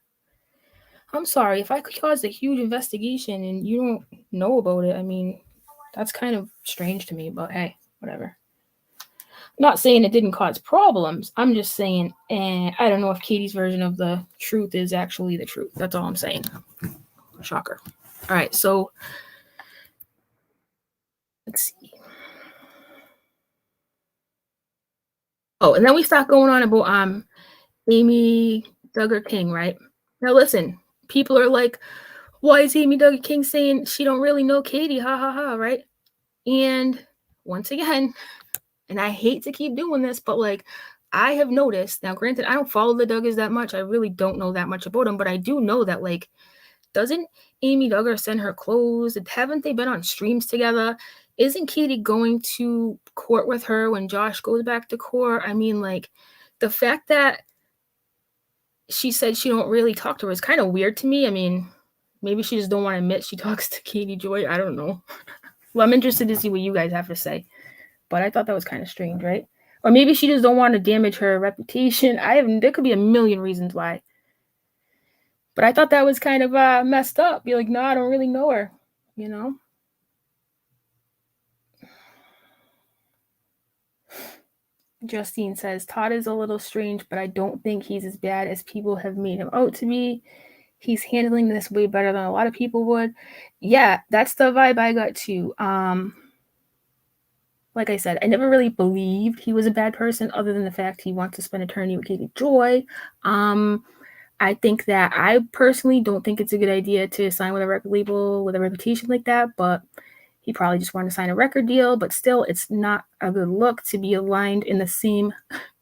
I'm sorry, if I caused a huge investigation and you don't know about it, I mean, that's kind of strange to me, but hey, whatever. Not saying it didn't cause problems. I'm just saying, I don't know if Katie's version of the truth is actually the truth. That's all I'm saying. Shocker. All right, so let's see. Oh, and then we start going on about Amy Duggar King, right? Now listen, people are like, why is Amy Duggar King saying she don't really know Katie? Ha ha ha, right? And once again, and I hate to keep doing this, but like, I have noticed, now granted, I don't follow the Duggars that much. I really don't know that much about them, but I do know that, like, doesn't Amy Duggar send her clothes? Haven't they been on streams together? Isn't Katie going to court with her when Josh goes back to court? I mean, like, the fact that she said she don't really talk to her is kind of weird to me. I mean, maybe she just don't want to admit she talks to Katie Joy. I don't know. Well, I'm interested to see what you guys have to say. But I thought that was kind of strange, right? Or maybe she just don't want to damage her reputation. There could be a million reasons why. But I thought that was kind of messed up. Be like, no, I don't really know her, you know? Justine says, Todd is a little strange, but I don't think he's as bad as people have made him out to be. He's handling this way better than a lot of people would. Yeah, that's the vibe I got too. Like I said, I never really believed he was a bad person, other than the fact he wants to spend eternity with Katie Joy. I think that I personally don't think it's a good idea to sign with a record label with a reputation like that, but he probably just wanted to sign a record deal. But still, it's not a good look to be aligned in the same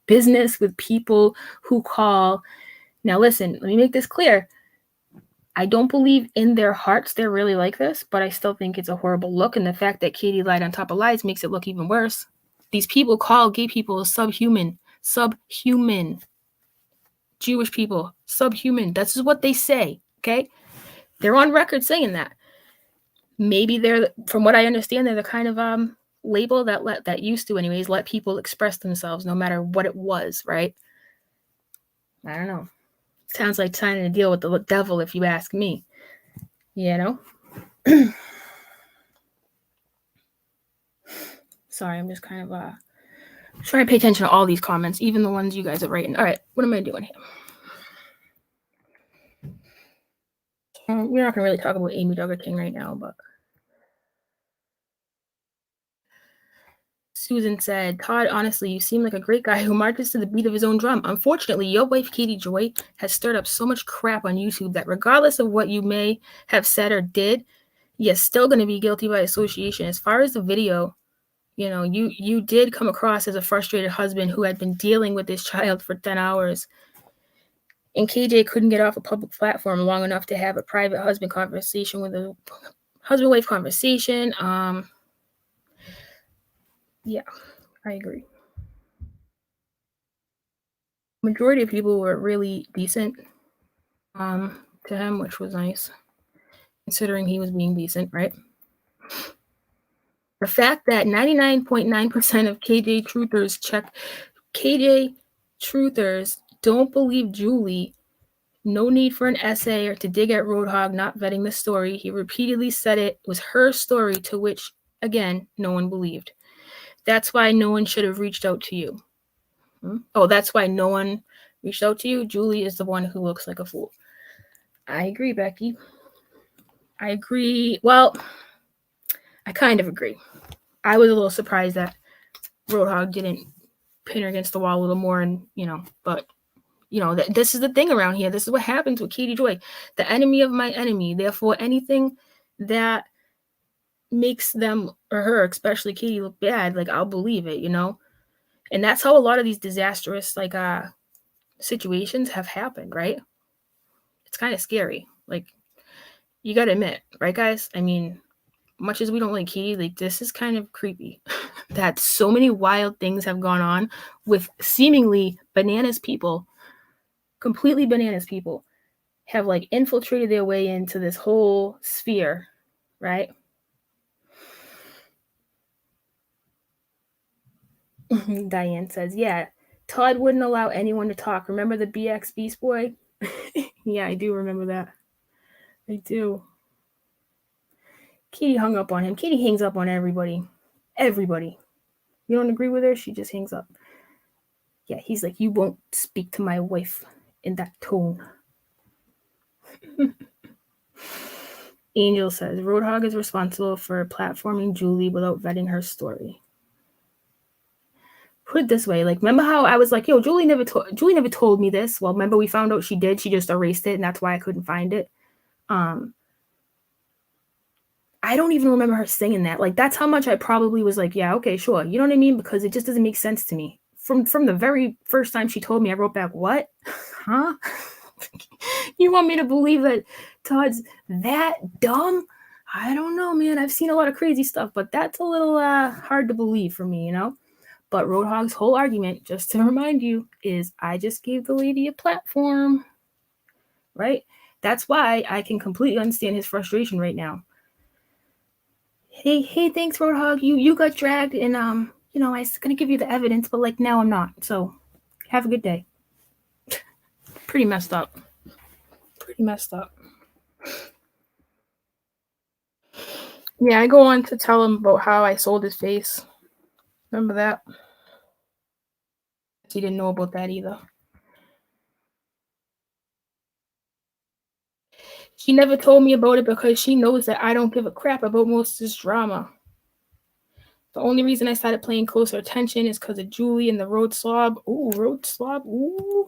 business with people who call. Now, listen, let me make this clear. I don't believe in their hearts they're really like this, but I still think it's a horrible look. And the fact that Katie lied on top of lies makes it look even worse. These people call gay people subhuman. Jewish people, subhuman. That's what they say, okay? They're on record saying that. Maybe they're, from what I understand, they're the kind of label that used to anyways let people express themselves no matter what it was, right? I don't know. Sounds like signing a deal with the devil, if you ask me. You know? Sorry, I'm just kind of trying to pay attention to all these comments, even the ones you guys are writing. All right, what am I doing here? We're not going to really talk about Amy Duggar King right now, but Susan said, Todd, honestly, you seem like a great guy who marches to the beat of his own drum. Unfortunately, your wife, Katie Joy, has stirred up so much crap on YouTube that regardless of what you may have said or did, you're still going to be guilty by association. As far as the video, you know, you did come across as a frustrated husband who had been dealing with this child for 10 hours. And KJ couldn't get off a public platform long enough to have a private husband-wife conversation. Yeah, I agree. Majority of people were really decent. to him, which was nice, considering he was being decent, right? The fact that 99.9% of KJ truthers don't believe Julie. No need for an essay or to dig at Roadhog not vetting the story. He repeatedly said it was her story, to which, again, no one believed. That's why no one should have reached out to you. Oh, that's why no one reached out to you? Julie is the one who looks like a fool. I agree, Becky. I agree. Well, I kind of agree. I was a little surprised that Roadhog didn't pin her against the wall a little more, and, but, this is the thing around here. This is what happens with Katie Joy. The enemy of my enemy. Therefore, anything that makes them, or her, especially Katie, look bad, I'll believe it, And that's how a lot of these disastrous, situations have happened, right? It's kind of scary. You got to admit, right, guys? I mean, much as we don't like Katie, this is kind of creepy that so many wild things have gone on with seemingly bananas people, completely bananas people, have infiltrated their way into this whole sphere, right? Diane says, yeah, Todd wouldn't allow anyone to talk. Remember the BX Beast Boy? Yeah, I do remember that. I do. Katie hung up on him. Katie hangs up on everybody. Everybody. You don't agree with her? She just hangs up. Yeah, he's like, you won't speak to my wife in that tone. Angel says, Roadhog is responsible for platforming Julie without vetting her story. Put it this way, remember how I was like, yo, Julie never told me this. Well, remember we found out she did. She just erased it, and that's why I couldn't find it. I don't even remember her saying that. That's how much I probably was like, yeah, okay, sure. You know what I mean? Because it just doesn't make sense to me. From the very first time she told me, I wrote back, what? Huh? You want me to believe that Todd's that dumb? I don't know, man. I've seen a lot of crazy stuff, but that's a little hard to believe for me, But Roadhog's whole argument, just to remind you, is I just gave the lady a platform, right? That's why I can completely understand his frustration right now. Hey, thanks, Roadhog. You got dragged, and I was gonna give you the evidence, but now I'm not. So, have a good day. Pretty messed up. Yeah, I go on to tell him about how I sold his face. Remember that? He didn't know about that either. She never told me about it because she knows that I don't give a crap about most of this drama. The only reason I started paying closer attention is because of Julie and the road slob. Ooh, road slob. Ooh.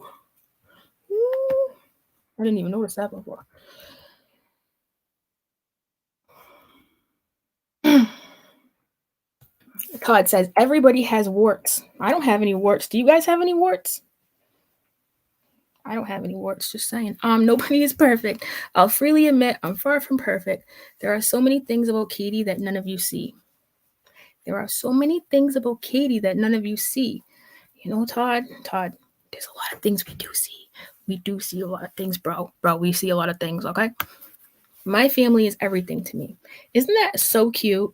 I didn't even notice that before. Todd says, everybody has warts. I don't have any warts. Do you guys have any warts? I don't have any warts, just saying. Nobody is perfect. I'll freely admit I'm far from perfect. There are so many things about Katie that none of you see. There's a lot, Todd, there's a lot of things we do see. We do see a lot of things, bro. We see a lot of things, okay? My family is everything to me. Isn't that so cute?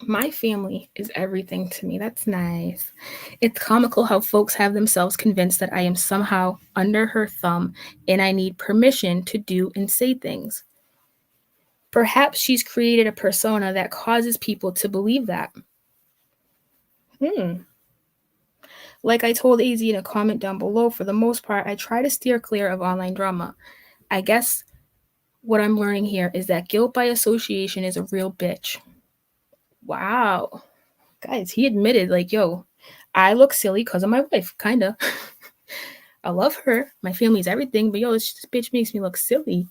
My family is everything to me. That's nice. It's comical how folks have themselves convinced that I am somehow under her thumb and I need permission to do and say things. Perhaps she's created a persona that causes people to believe that. Like I told AZ in a comment down below, for the most part, I try to steer clear of online drama. I guess what I'm learning here is that guilt by association is a real bitch. Wow. Guys, he admitted, yo, I look silly because of my wife, kind of. I love her. My family's everything, but this bitch makes me look silly.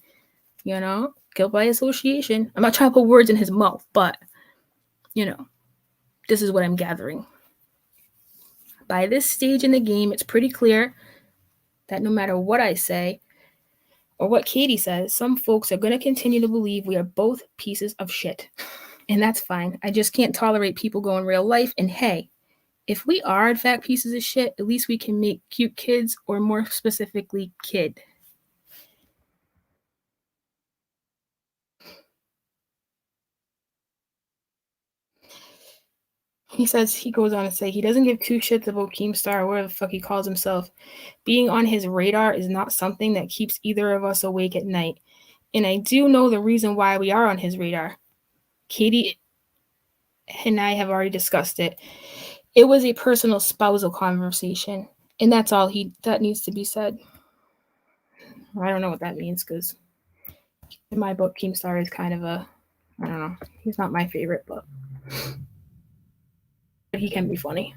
Guilt by association. I'm not trying to put words in his mouth, but, this is what I'm gathering. By this stage in the game, it's pretty clear that no matter what I say or what Katie says, some folks are going to continue to believe we are both pieces of shit. And that's fine. I just can't tolerate people going real life. And hey, If we are, in fact, pieces of shit, at least we can make cute kids, or more specifically, kid. He says, he goes on to say, he doesn't give two shits about Keemstar or whatever the fuck he calls himself. Being on his radar is not something that keeps either of us awake at night. And I do know the reason why we are on his radar. Katie and I have already discussed it. It was a personal spousal conversation. And that's all that needs to be said. I don't know what that means, because in my book, Keemstar is kind of I don't know. He's not my favorite, but he can be funny.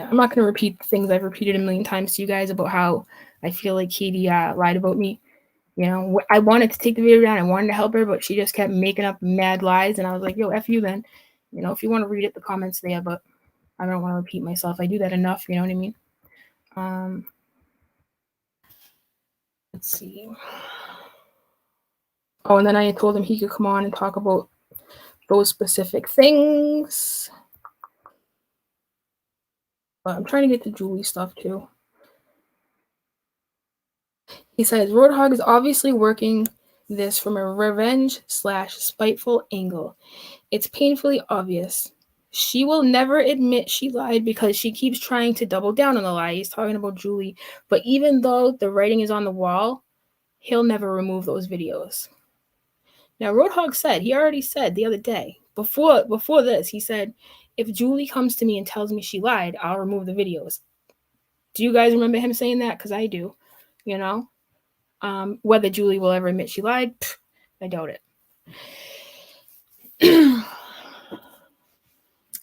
I'm not going to repeat things I've repeated a million times to you guys about how I feel like Katie lied about me. You know, I wanted to take the video down. I wanted to help her, but she just kept making up mad lies. And I was like, yo, F you then. You know, if you want to read it, the comments there, but I don't want to repeat myself. I do that enough. You know what I mean? Let's see. Oh, and then I told him he could come on and talk about those specific things. But I'm trying to get to Julie stuff too. He says, Roadhog is obviously working this from a revenge/spiteful angle. It's painfully obvious. She will never admit she lied because she keeps trying to double down on the lie. He's talking about Julie. But even though the writing is on the wall, he'll never remove those videos. Now, Roadhog said, he already said the other day, before this, he said, if Julie comes to me and tells me she lied, I'll remove the videos. Do you guys remember him saying that? Because I do, you know? Whether Julie will ever admit she lied, I doubt it.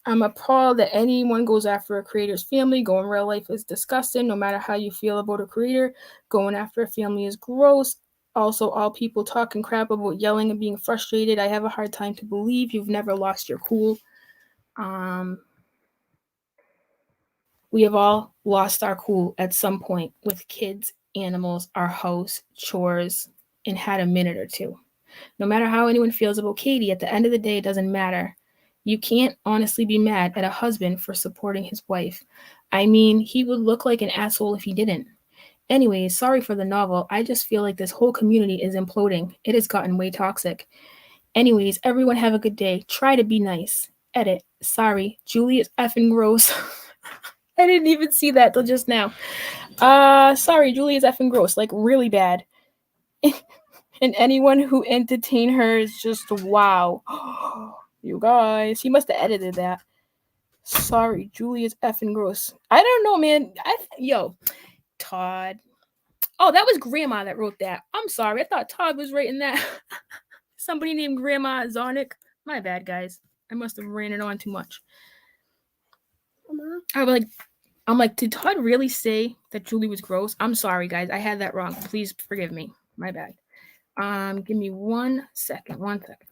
I'm appalled that anyone goes after a creator's family. Going real life is disgusting. No matter how you feel about a creator, going after a family is gross. Also, all people talking crap about yelling and being frustrated. I have a hard time to believe you've never lost your cool. We have all lost our cool at some point with kids, animals, our house, chores, and had a minute or two. No matter how anyone feels about Katie, at the end of the day, it doesn't matter. You can't honestly be mad at a husband for supporting his wife. I mean, he would look like an asshole if he didn't. Anyways, sorry for the novel. I just feel like this whole community is imploding. It has gotten way toxic. Anyways, everyone have a good day. Try to be nice. Edit. Sorry, Julie is effing gross. I didn't even see that till just now. Sorry, Julie is effing gross. Like, really bad. And anyone who entertained her is just wow. You guys, he must have edited that. Sorry, Julie is effing gross. I don't know, man. Yo, Todd. Oh, that was Grandma that wrote that. I'm sorry. I thought Todd was writing that. Somebody named Grandma Zonic. My bad, guys. I must have ran it on too much. I'm like, did Todd really say that Julie was gross? I'm sorry, guys. I had that wrong. Please forgive me. My bad. Give me 1 second. 1 second.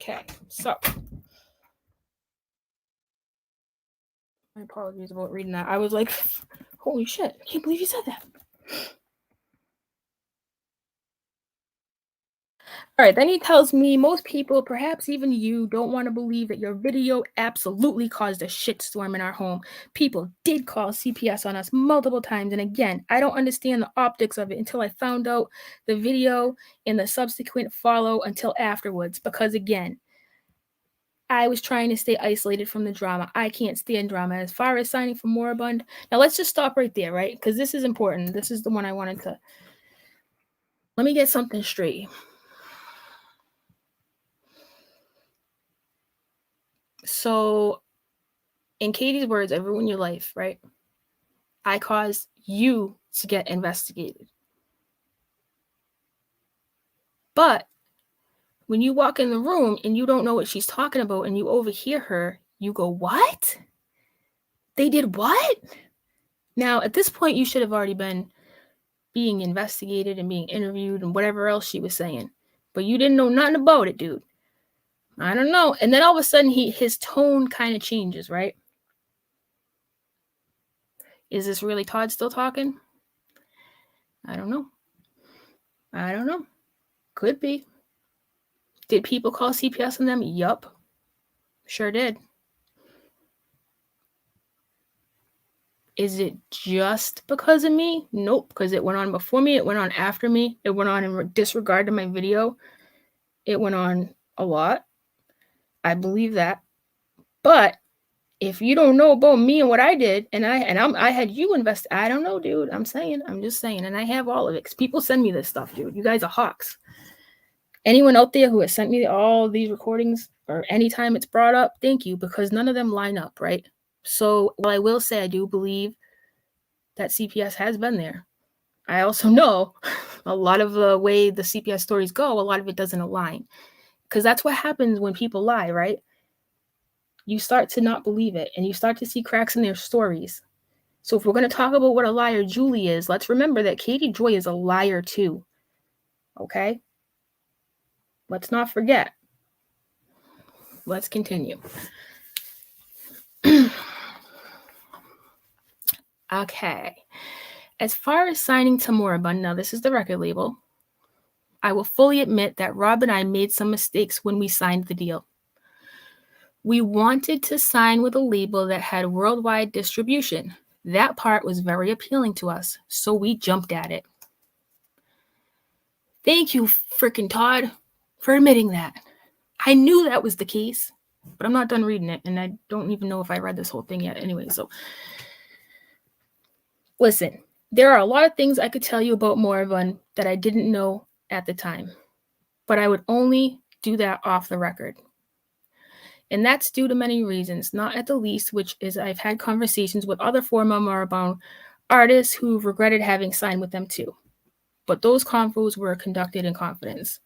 Okay, so my apologies about reading that. I was like, holy shit, I can't believe you said that. All right, then he tells me most people, perhaps even you, don't want to believe that your video absolutely caused a shitstorm in our home. People did call CPS on us multiple times, and again, I don't understand the optics of it until I found out the video and the subsequent follow until afterwards, because again, I was trying to stay isolated from the drama. I can't stand drama. As far as signing for Moribund, now let's just stop right there, right? Because this is important. This is the one I wanted to. Let me get something straight. So, in Katie's words, I ruined your life, right? I caused you to get investigated. But when you walk in the room and you don't know what she's talking about and you overhear her, you go, what? They did what? Now, at this point, you should have already been being investigated and being interviewed and whatever else she was saying. But you didn't know nothing about it, dude. I don't know. And then all of a sudden his tone kind of changes, right? Is this really Todd still talking? I don't know. Could be. Did people call CPS on them? Yup. Sure did. Is it just because of me? Nope, because it went on before me, it went on after me, it went on in disregard to my video. It went on a lot. I believe that. But if you don't know about me and what I did, and I had you invest, I don't know, dude. I'm just saying, and I have all of it. 'Cause people send me this stuff, dude. You guys are hawks. Anyone out there who has sent me all these recordings or anytime it's brought up, thank you, because none of them line up, right? So, well, I will say I do believe that CPS has been there. I also know a lot of the way the CPS stories go, a lot of it doesn't align. Because that's what happens when people lie, right? You start to not believe it, and you start to see cracks in their stories. So if we're going to talk about what a liar Julie is, let's remember that Katie Joy is a liar too. Okay? Let's not forget. Let's continue. Okay. As far as signing to Moribund, now this is the record label. I will fully admit that Rob and I made some mistakes when we signed the deal. We wanted to sign with a label that had worldwide distribution. That part was very appealing to us, so we jumped at it. Thank you, frickin' Todd, for admitting that. I knew that was the case, but I'm not done reading it, and I don't even know if I read this whole thing yet anyway, so. Listen, there are a lot of things I could tell you about Moribund that I didn't know at the time, but I would only do that off the record. And that's due to many reasons, not at the least, which is I've had conversations with other former Moribund artists who've regretted having signed with them too. But those convos were conducted in confidence.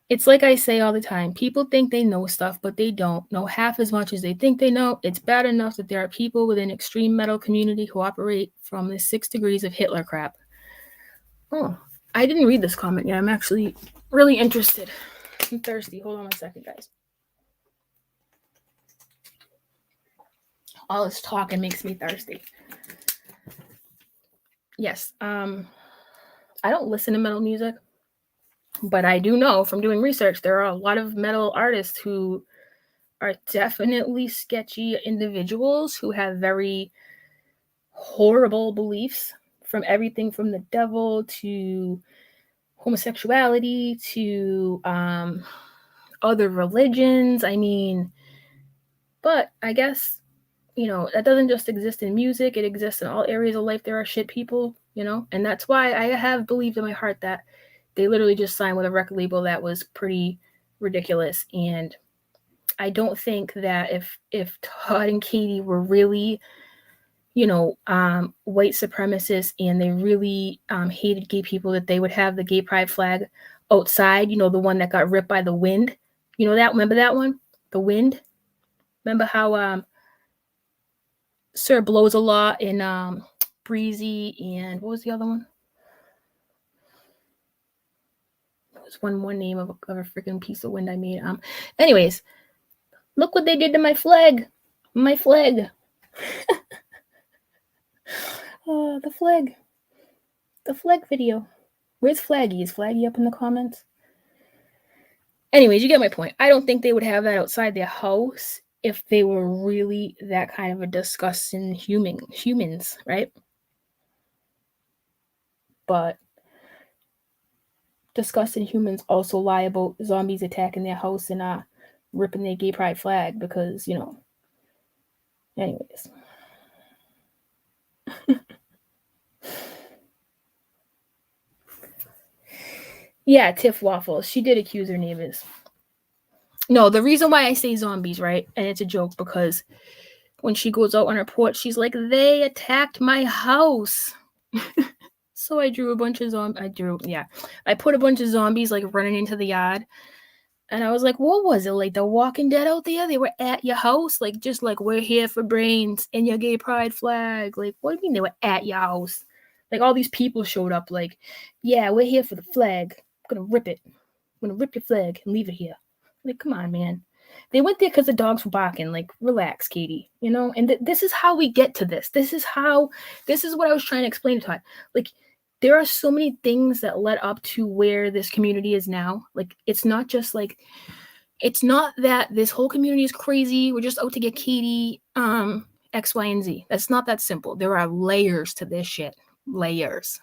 It's like I say all the time, people think they know stuff, but they don't know half as much as they think they know. It's bad enough that there are people within extreme metal community who operate from the 6 degrees of Hitler crap. Oh, I didn't read this comment yet. I'm actually really interested. I'm thirsty. Hold on one second, guys. All this talking makes me thirsty. Yes, I don't listen to metal music, but I do know from doing research there are a lot of metal artists who are definitely sketchy individuals who have very horrible beliefs, from everything from the devil to homosexuality to other religions. I mean, but I guess, you know, that doesn't just exist in music. It exists in all areas of life. There are shit people, you know, and that's why I have believed in my heart that they literally just signed with a record label that was pretty ridiculous. And I don't think that if Todd and Katie were really, you know, white supremacists and they really hated gay people, that they would have the gay pride flag outside, you know, the one that got ripped by the wind. You know that? Remember that one? The wind? Remember how Sir Blows a Lot and Breezy and what was the other one? It was one more name of a freaking piece of wind I made. Anyways, look what they did to my flag. My flag. The flag. The flag video. Where's Flaggy? Is Flaggy up in the comments? Anyways, you get my point. I don't think they would have that outside their house if they were really that kind of a disgusting humans, right? But disgusting humans also lie about zombies attacking their house and ripping their gay pride flag because, you know. Anyways. Yeah, Tiff Waffles. She did accuse her neighbors. No, the reason why I say zombies, right? And it's a joke because when she goes out on her porch, she's like, they attacked my house. So I drew a bunch of I put a bunch of zombies like running into the yard. And I was like, what was it? Like The Walking Dead out there? They were at your house? Like, just like, we're here for brains and your gay pride flag. Like, what do you mean they were at your house? Like all these people showed up like, yeah, we're here for the flag. I'm gonna rip it. I'm gonna rip your flag and leave it here. Like, come on, man. They went there because the dogs were barking. Like, relax, Katie. You know, and this is how we get to this. This is what I was trying to explain to Todd. Like, there are so many things that led up to where this community is now. Like, it's not just like, it's not that this whole community is crazy. We're just out to get Katie, X, Y, and Z. That's not that simple. There are layers to this shit. Layers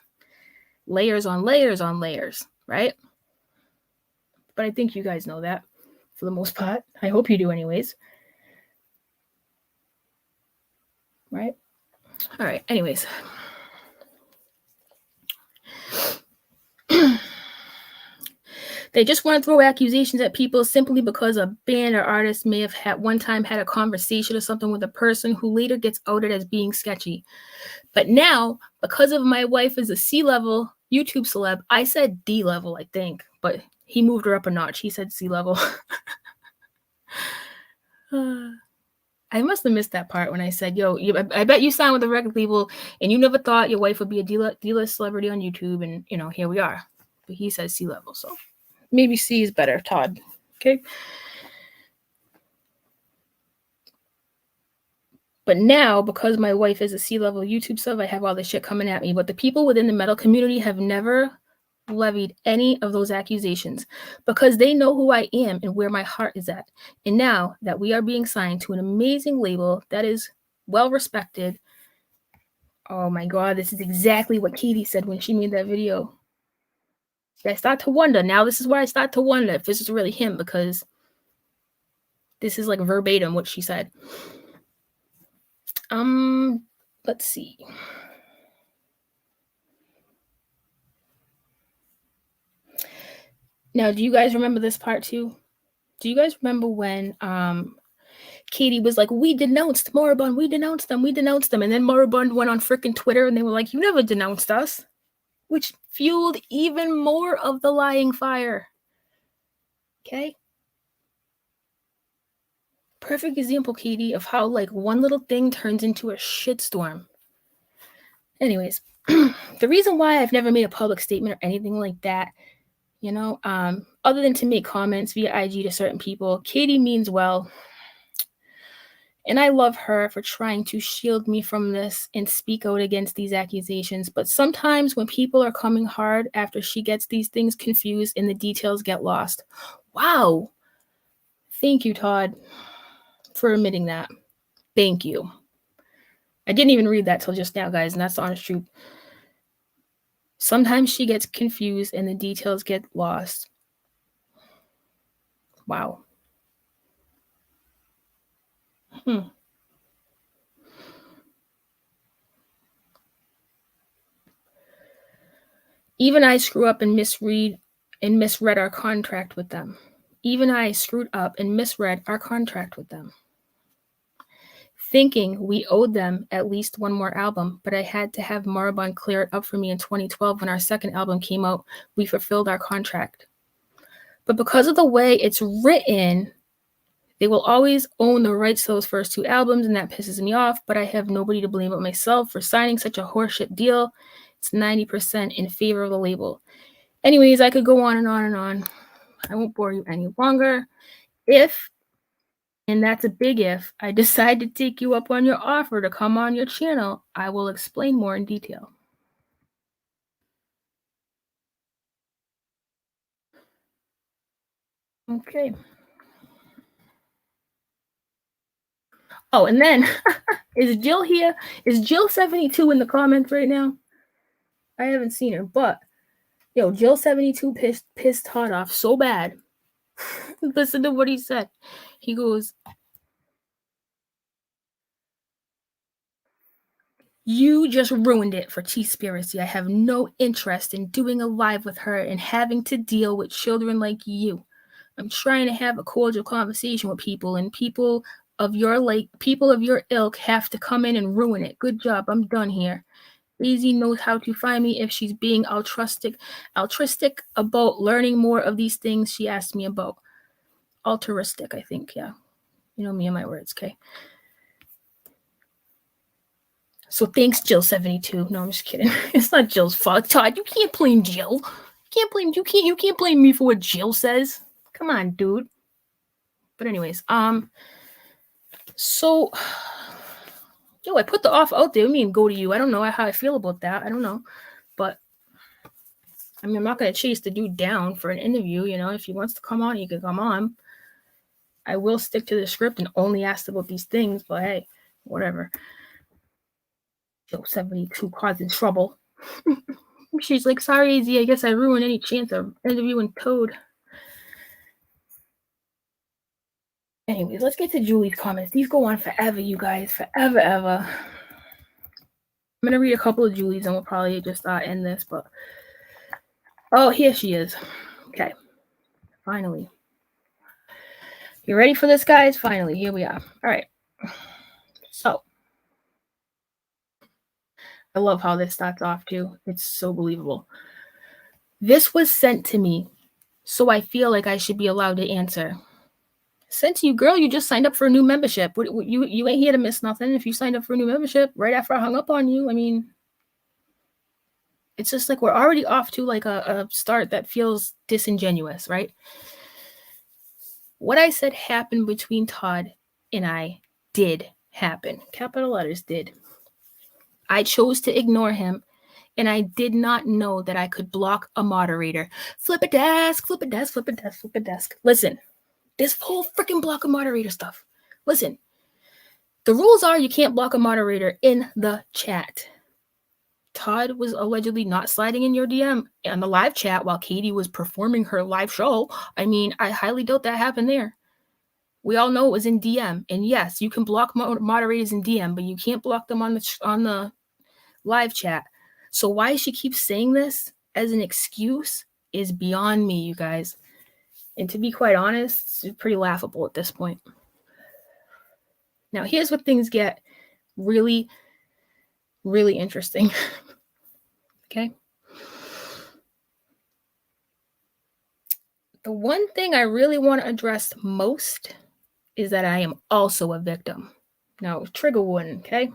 on layers on layers, right? But I think you guys know that for the most part. I hope you do anyways. Right? All right. Anyways. They just want to throw accusations at people simply because a band or artist may have had one time had a conversation or something with a person who later gets outed as being sketchy. But now, because of my wife is a C-level YouTube celeb, I said D-level, I think, but he moved her up a notch. He said C-level. I must have missed that part when I said, yo, I bet you signed with a record label and you never thought your wife would be a D-list celebrity on YouTube, and, you know, here we are. But he says C-level, so maybe C is better, Todd. Okay? But now, because my wife is a C-level YouTube sub, I have all this shit coming at me. But the people within the metal community have never levied any of those accusations because they know who I am and where my heart is at. And now that we are being signed to an amazing label that is well respected, oh my God, this is exactly what Katie said when she made that video. I start to wonder. Now this is where I start to wonder if this is really him, because this is like verbatim what she said. Let's see. Now, do you guys remember this part too? Do you guys remember when Katie was like, we denounced Moribund, we denounced them, and then Moribund went on freaking Twitter and they were like, you never denounced us, which fueled even more of the lying fire. Okay? Perfect example, Katie, of how like one little thing turns into a shitstorm. Anyways, the reason why I've never made a public statement or anything like that, you know, other than to make comments via IG to certain people, Katie means well. And I love her for trying to shield me from this and speak out against these accusations. But sometimes when people are coming hard after she gets these things confused and the details get lost. Wow. Thank you, Todd, for admitting that. Thank you. I didn't even read that till just now, guys, and that's the honest truth. Sometimes she gets confused and the details get lost. Wow. Even I screw up and misread our contract with them. Even I screwed up and misread our contract with them, thinking we owed them at least one more album, but I had to have Moribund clear it up for me in 2012 when our second album came out. We fulfilled our contract. But because of the way it's written, they will always own the rights to those first two albums, and that pisses me off, but I have nobody to blame but myself for signing such a horseshit deal. It's 90% in favor of the label. Anyways, I could go on and on and on. I won't bore you any longer. If, and that's a big if, I decide to take you up on your offer to come on your channel, I will explain more in detail. Okay. Oh, and then, is Jill here? Is Jill 72 in the comments right now? I haven't seen her, but, yo, Jill 72 pissed Todd off so bad. Listen to what he said. He goes, you just ruined it for T-Spiracy. I have no interest in doing a live with her and having to deal with children like you. I'm trying to have a cordial conversation with people, and people of your ilk have to come in and ruin it. Good job. I'm done here. Daisy knows how to find me if she's being altruistic about learning more of these things she asked me about. Altruistic, I think, yeah. You know me and my words, okay? So thanks, Jill72. No, I'm just kidding. It's not Jill's fault. Todd, you can't blame Jill. You can't blame me for what Jill says. Come on, dude. But anyways, so yo, I put the offer out there. I mean, go to you. I don't know how I feel about that. I don't know. But I mean, I'm not gonna chase the dude down for an interview, you know. If he wants to come on, he can come on. I will stick to the script and only ask about these things, but hey, whatever. Joe 72 causing trouble. She's like, sorry, AZ, I guess I ruined any chance of interviewing Toad. Anyways, let's get to Julie's comments. These go on forever, you guys. Forever, ever. I'm going to read a couple of Julie's and we'll probably just end this, but... Oh, here she is. Okay. Finally. You ready for this, guys? Finally, here we are. All right. So... I love how this starts off, too. It's so believable. This was sent to me, so I feel like I should be allowed to answer. Sent to you, girl. You just signed up for a new membership. You ain't here to miss nothing. If you signed up for a new membership right after I hung up on you, I mean, it's just like we're already off to like a start that feels disingenuous, right? What I said happened between Todd and I did happen. Capital letters did. I chose to ignore him, and I did not know that I could block a moderator. Flip a desk, flip a desk, flip a desk, flip a desk. Listen. This whole freaking block a moderator stuff. Listen, the rules are you can't block a moderator in the chat. Todd was allegedly not sliding in your DM on the live chat while Katie was performing her live show. I mean, I highly doubt that happened there. We all know it was in DM. And yes, you can block moderators in DM, but you can't block them on the live chat. So why she keeps saying this as an excuse is beyond me, you guys. And to be quite honest, it's pretty laughable at this point. Now, here's what things get really, really interesting. Okay? The one thing I really want to address most is that I am also a victim. Now, trigger warning, okay?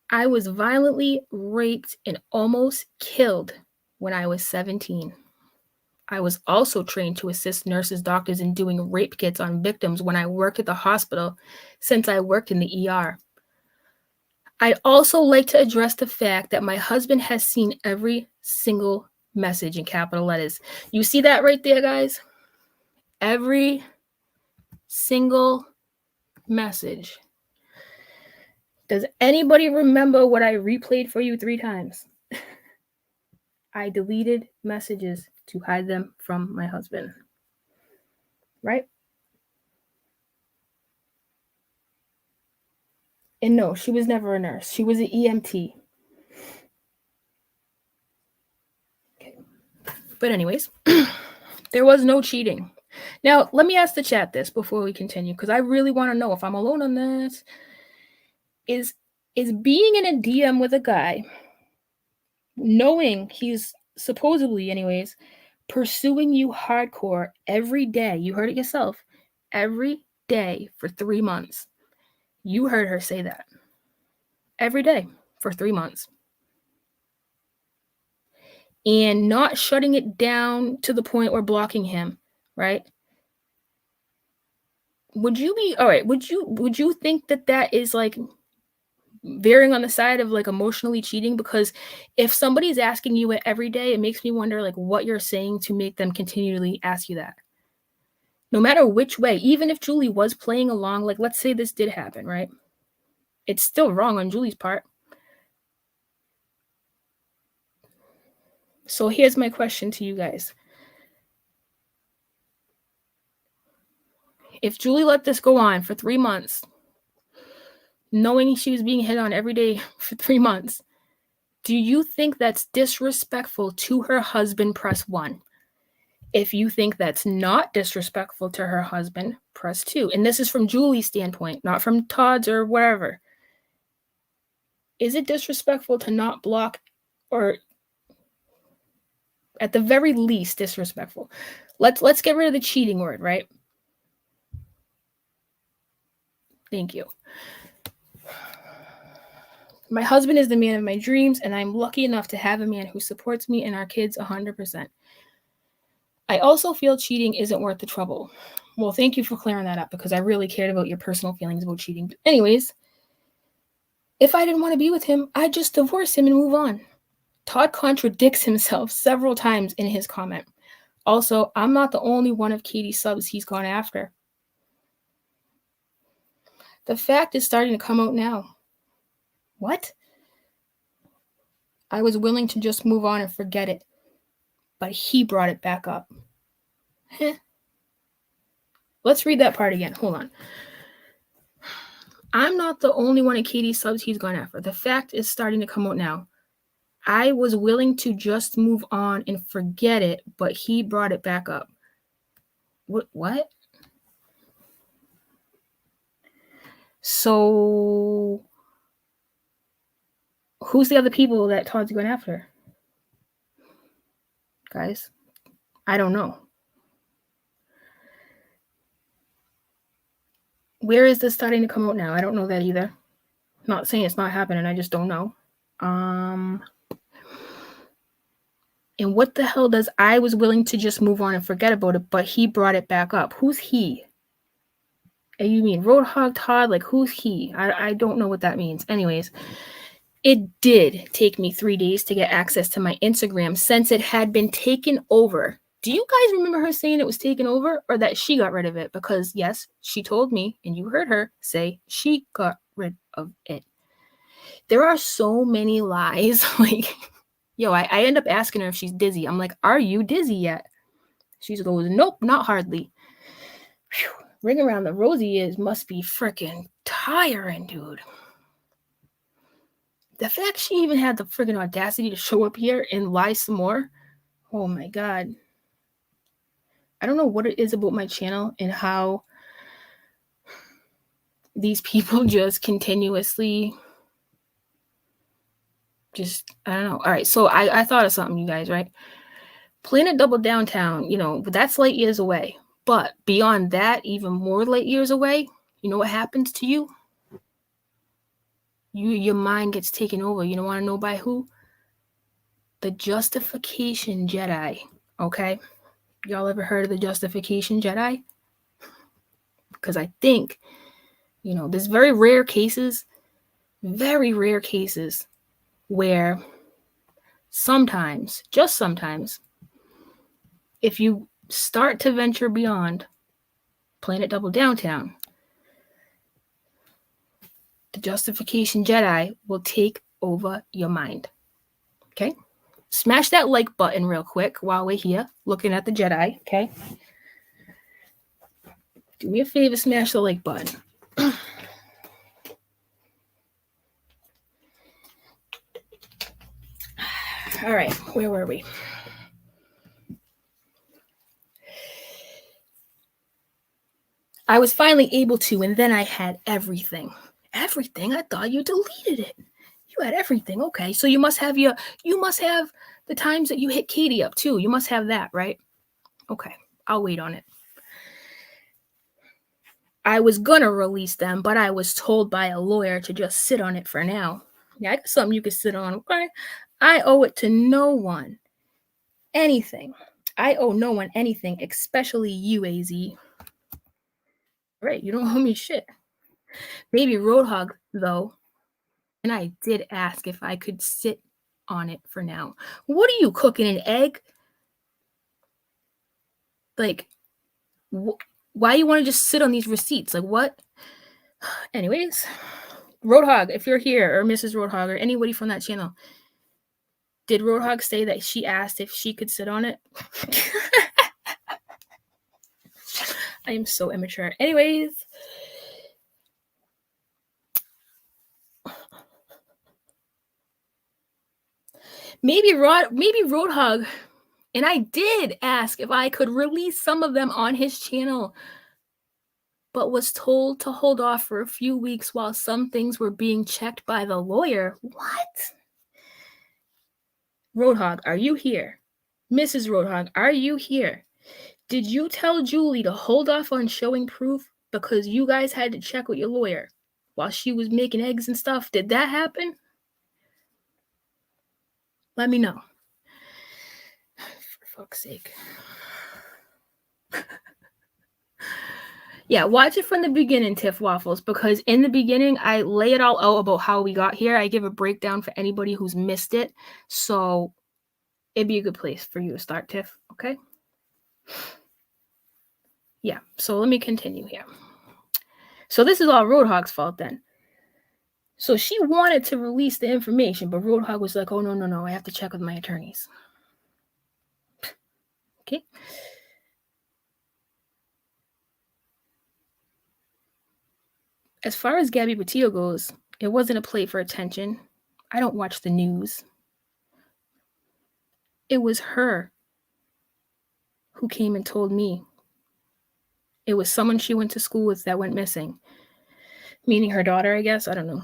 I was violently raped and almost killed when I was 17. I was also trained to assist nurses, doctors in doing rape kits on victims when I worked at the hospital since I worked in the ER. I'd also like to address the fact that my husband has seen every single message in capital letters. You see that right there, guys? Every single message. Does anybody remember what I replayed for you 3 times? I deleted messages to hide them from my husband. Right? And no, she was never a nurse. She was an EMT. Okay. But anyways, there was no cheating. Now, let me ask the chat this before we continue, because I really want to know if I'm alone on this. Is being in a DM with a guy, knowing he's supposedly, anyways, pursuing you hardcore every day, you heard it yourself, every day for 3 months. You heard her say that. Every day for 3 months. And not shutting it down to the point where blocking him, right? Would you be, all right, would you think that is like veering on the side of like emotionally cheating? Because if somebody's asking you it every day, it makes me wonder like what you're saying to make them continually ask you that. No matter which way, even if Julie was playing along, like let's say this did happen, right? It's still wrong on Julie's part. So here's my question to you guys. If Julie let this go on for 3 months, knowing she was being hit on every day for 3 months, do you think that's disrespectful to her husband? Press 1. If you think that's not disrespectful to her husband, press 2. And this is from Julie's standpoint, not from Todd's or wherever. Is it disrespectful to not block, or at the very least disrespectful? Let's get rid of the cheating word, right? Thank you. My husband is the man of my dreams, and I'm lucky enough to have a man who supports me and our kids 100%. I also feel cheating isn't worth the trouble. Well, thank you for clearing that up, because I really cared about your personal feelings about cheating. But anyways, if I didn't want to be with him, I'd just divorce him and move on. Todd contradicts himself several times in his comment. Also, I'm not the only one of Katie's subs he's gone after. The fact is starting to come out now. What? I was willing to just move on and forget it, but he brought it back up. Let's read that part again. Hold on. I'm not the only one of Katie's subs he's gone after. The fact is starting to come out now. I was willing to just move on and forget it, but he brought it back up. What? So, who's the other people that Todd's going after? Guys, I don't know. Where is this starting to come out now? I don't know that either. Not saying it's not happening, I just don't know. And what the hell does I was willing to just move on and forget about it, but he brought it back up? Who's he? You mean Roadhog Todd? Like, who's he? I don't know what that means. Anyways, it did take me 3 days to get access to my Instagram since it had been taken over. Do you guys remember her saying it was taken over, or that she got rid of it? Because yes, she told me, and you heard her say she got rid of it. There are so many lies. Like, yo, I end up asking her if she's dizzy. I'm like, are you dizzy yet? She goes, nope, not hardly. Whew. Ring around the rosy is must be freaking tiring, dude. The fact she even had the freaking audacity to show up here and lie some more. Oh my God. I don't know what it is about my channel and how these people just continuously I don't know. All right, so I thought of something, you guys, right? Planet Double Downtown, that's light years away. But beyond that, even more light years away, you know what happens to you? Your mind gets taken over. You don't want to know by who? The Justification Jedi, okay? Y'all ever heard of the Justification Jedi? Because I think, there's very rare cases where sometimes, just sometimes, if you start to venture beyond Planet Double Downtown, the Justification Jedi will take over your mind. Okay? Smash that like button real quick while we're here looking at the Jedi, okay? Do me a favor, smash the like button. All right, where were we? I was finally able to, and then I had everything. Everything? I thought you deleted it. You had everything. Okay, so you must have the times that you hit Katie up too. You must have that, right? Okay, I'll wait on it. I was gonna release them, but I was told by a lawyer to just sit on it for now. Yeah, I got something you can sit on, okay? I owe it to no one anything. I owe no one anything, especially you, AZ. Right, you don't owe me shit. Maybe Roadhog, though. And I did ask if I could sit on it for now. What are you cooking, an egg? Like, why you want to just sit on these receipts? Like, what? Anyways, Roadhog, if you're here, or Mrs. Roadhog, or anybody from that channel, did Roadhog say that she asked if she could sit on it? I am so immature. Anyways, maybe Roadhog, and I did ask if I could release some of them on his channel, but was told to hold off for a few weeks while some things were being checked by the lawyer. What? Roadhog, are you here? Mrs. Roadhog, are you here? Did you tell Julie to hold off on showing proof because you guys had to check with your lawyer while she was making eggs and stuff? Did that happen? Let me know. For fuck's sake. Yeah, watch it from the beginning, Tiff Waffles, because in the beginning, I lay it all out about how we got here. I give a breakdown for anybody who's missed it. So it'd be a good place for you to start, Tiff, okay? Yeah, so let me continue here. So this is all Roadhog's fault then. So she wanted to release the information, but Roadhog was like, oh, no, I have to check with my attorneys. Okay. As far as Gabby Petito goes, it wasn't a play for attention. I don't watch the news. It was her who came and told me. It was someone she went to school with that went missing. Meaning her daughter, I guess. I don't know.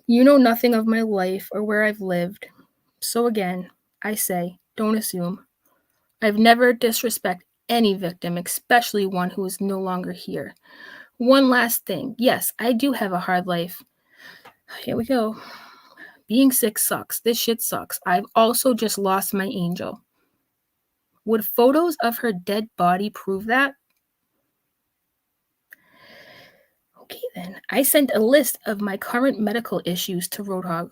You know nothing of my life or where I've lived. So again, I say, don't assume. I've never disrespected any victim, especially one who is no longer here. One last thing. Yes, I do have a hard life. Here we go. Being sick sucks. This shit sucks. I've also just lost my angel. Would photos of her dead body prove that? Okay, then. I sent a list of my current medical issues to Roadhog.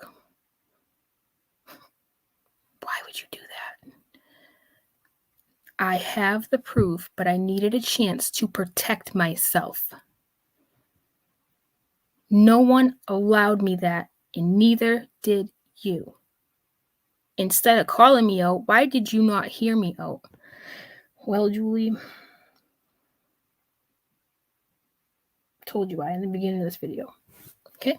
Why would you do that? I have the proof, but I needed a chance to protect myself. No one allowed me that, and neither did you. Instead of calling me out, why did you not hear me out? Well, Julie, told you why in the beginning of this video. Okay?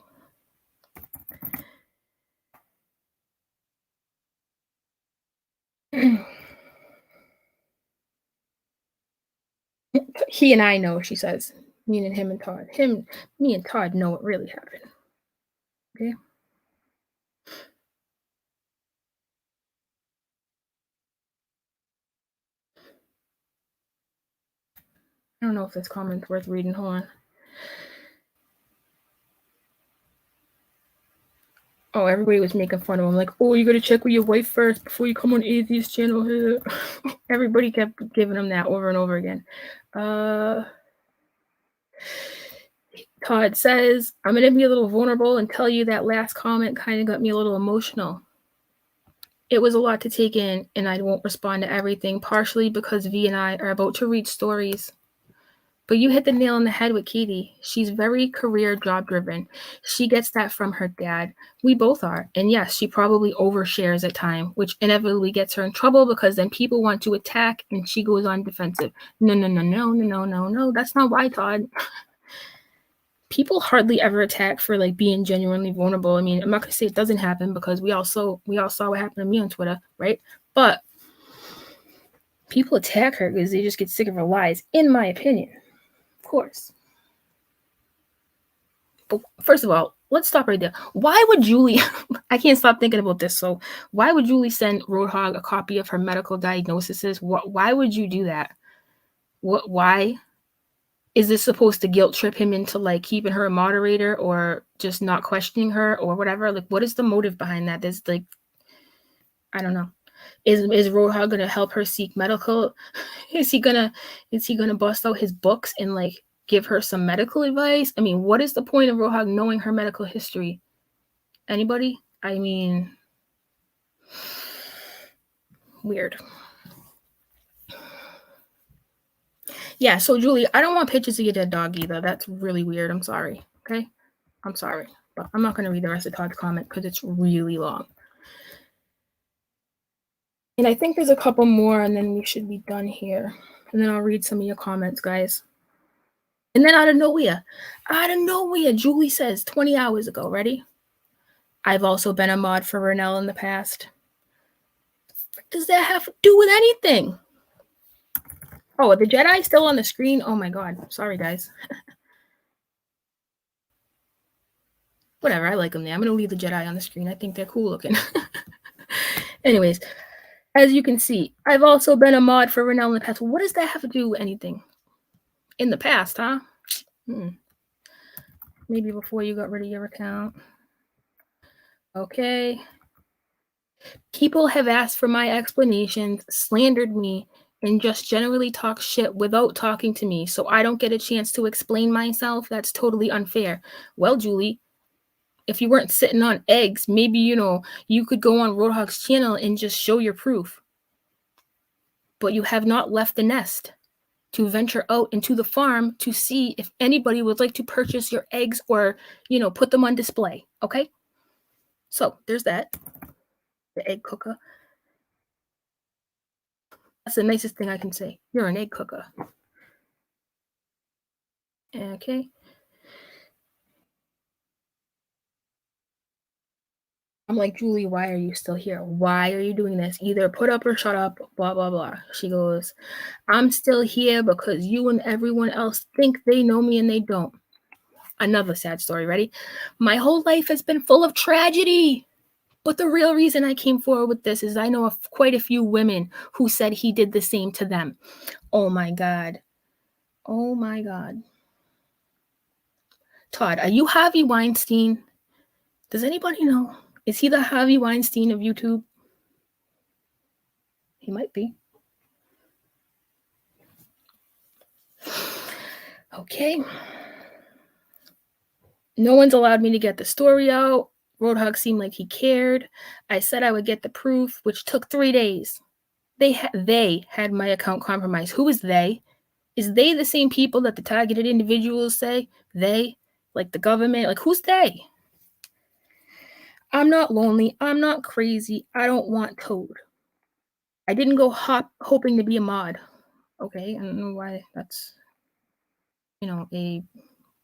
He and I know, she says. Meaning him and Todd. Me and Todd know what really happened. Okay? I don't know if this comment's worth reading. Hold on. Oh, everybody was making fun of him. Like, oh, you gotta check with your wife first before you come on Atheist channel. Everybody kept giving him that over and over again. Todd says, I'm going to be a little vulnerable and tell you that last comment kind of got me a little emotional. It was a lot to take in, and I won't respond to everything, partially because V and I are about to read stories. But you hit the nail on the head with Katie. She's very career job driven. She gets that from her dad. We both are. And yes, she probably overshares at times, which inevitably gets her in trouble because then people want to attack and she goes on defensive. No. That's not why, Todd. People hardly ever attack for like being genuinely vulnerable. I mean, I'm not gonna say it doesn't happen because we all saw what happened to me on Twitter, right? But people attack her because they just get sick of her lies, in my opinion. Of course. But first of all, let's stop right there. Why would Julie I can't stop thinking about this. So why would Julie send Roadhog a copy of her medical diagnoses? Why would you do that? Why? Is this supposed to guilt trip him into like keeping her a moderator or just not questioning her or whatever? Like, what is the motive behind that? There's like, I don't know. Is Roadhog gonna help her seek medical? Is he gonna bust out his books and like give her some medical advice? I mean, what is the point of Roadhog knowing her medical history? Anybody? I mean, weird. Yeah, so Julie, I don't want pictures of your dead dog either. That's really weird. I'm sorry. Okay? I'm sorry. But I'm not going to read the rest of Todd's comment because it's really long. And I think there's a couple more and then we should be done here. And then I'll read some of your comments, guys. And then out of nowhere, Julie says 20 hours ago, ready? I've also been a mod for Renell in the past. What does that have to do with anything? Oh, the Jedi still on the screen? Oh my god. Sorry, guys. Whatever, I like them there. I'm going to leave the Jedi on the screen. I think they're cool looking. Anyways, as you can see, I've also been a mod for Renell in the past. What does that have to do with anything? In the past, huh? Maybe before you got rid of your account. Okay. People have asked for my explanations, slandered me, and just generally talk shit without talking to me, so I don't get a chance to explain myself. That's totally unfair. Well, Julie, if you weren't sitting on eggs, maybe, you could go on Roadhog's channel and just show your proof. But you have not left the nest to venture out into the farm to see if anybody would like to purchase your eggs or, put them on display. Okay? So there's that. The egg cooker. That's the nicest thing I can say. You're an egg cooker. Okay. I'm like, Julie, why are you still here? Why are you doing this? Either put up or shut up, blah, blah, blah. She goes, I'm still here because you and everyone else think they know me and they don't. Another sad story. Ready? My whole life has been full of tragedy. But the real reason I came forward with this is I know of quite a few women who said he did the same to them. Oh my God. Oh my God. Todd, are you Harvey Weinstein? Does anybody know? Is he the Harvey Weinstein of YouTube? He might be. Okay. No one's allowed me to get the story out. Roadhog seemed like he cared. I said I would get the proof, which took 3 days. They had my account compromised. Who is they? Is they the same people that the targeted individuals say? They? Like the government? Like, who's they? I'm not lonely. I'm not crazy. I don't want Toad. I didn't go hoping to be a mod. Okay, I don't know why that's, a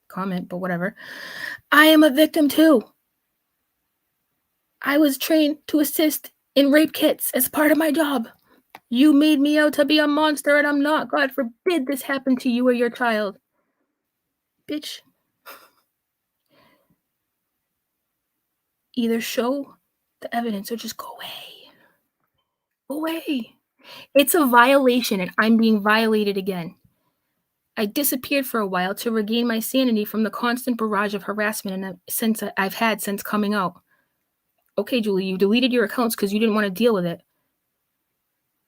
comment, but whatever. I am a victim too. I was trained to assist in rape kits as part of my job. You made me out to be a monster and I'm not. God forbid this happened to you or your child. Bitch. Either show the evidence or just go away. Go away. It's a violation and I'm being violated again. I disappeared for a while to regain my sanity from the constant barrage of harassment I've had since coming out. Okay, Julie, you deleted your accounts because you didn't want to deal with it.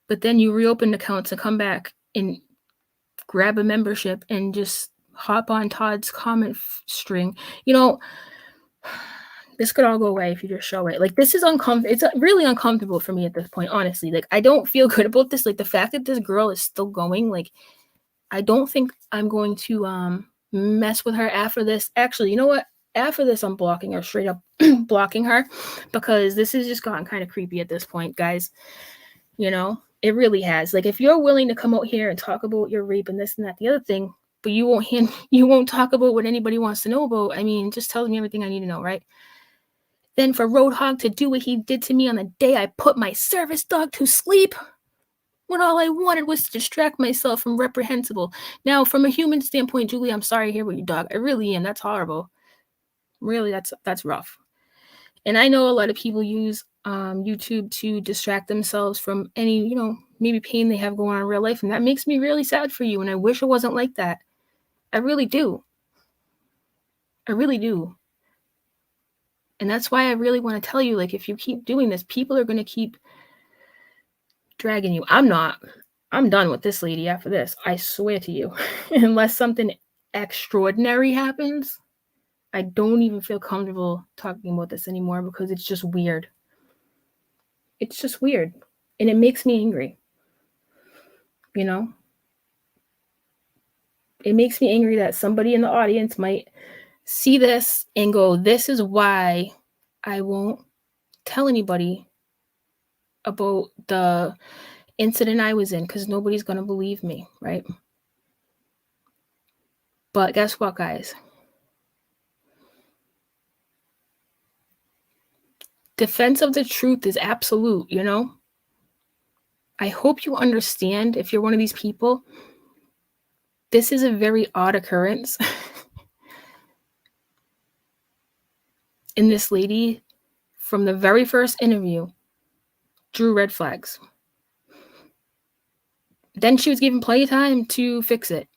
But then you reopened accounts and come back and grab a membership and just hop on Todd's comment string. This could all go away if you just show it. Like, this is uncomfortable. It's really uncomfortable for me at this point, honestly. Like, I don't feel good about this. Like, the fact that this girl is still going, like, I don't think I'm going to mess with her after this. Actually, you know what? After this, I'm blocking her, straight up blocking her, because this has just gotten kind of creepy at this point, guys. It really has. Like, if you're willing to come out here and talk about your rape and this and that, the other thing, but you won't talk about what anybody wants to know about, I mean, just tells me everything I need to know, right? Then for Roadhog to do what he did to me on the day I put my service dog to sleep, when all I wanted was to distract myself from reprehensible. Now, from a human standpoint, Julie, I'm sorry to hear about your dog. I really am. That's horrible. Really, that's rough. And I know a lot of people use YouTube to distract themselves from any, maybe pain they have going on in real life. And that makes me really sad for you. And I wish it wasn't like that. I really do. I really do. And that's why I really want to tell you, like, if you keep doing this, people are going to keep dragging you. I'm not. I'm done with this lady after this. I swear to you. Unless something extraordinary happens, I don't even feel comfortable talking about this anymore because it's just weird. It's just weird. And it makes me angry. It makes me angry that somebody in the audience might see this and go, this is why I won't tell anybody about the incident I was in, because nobody's going to believe me, right? But guess what, guys? Defense of the truth is absolute, I hope you understand, if you're one of these people, this is a very odd occurrence. And this lady, from the very first interview, drew red flags. Then she was given plenty of time to fix it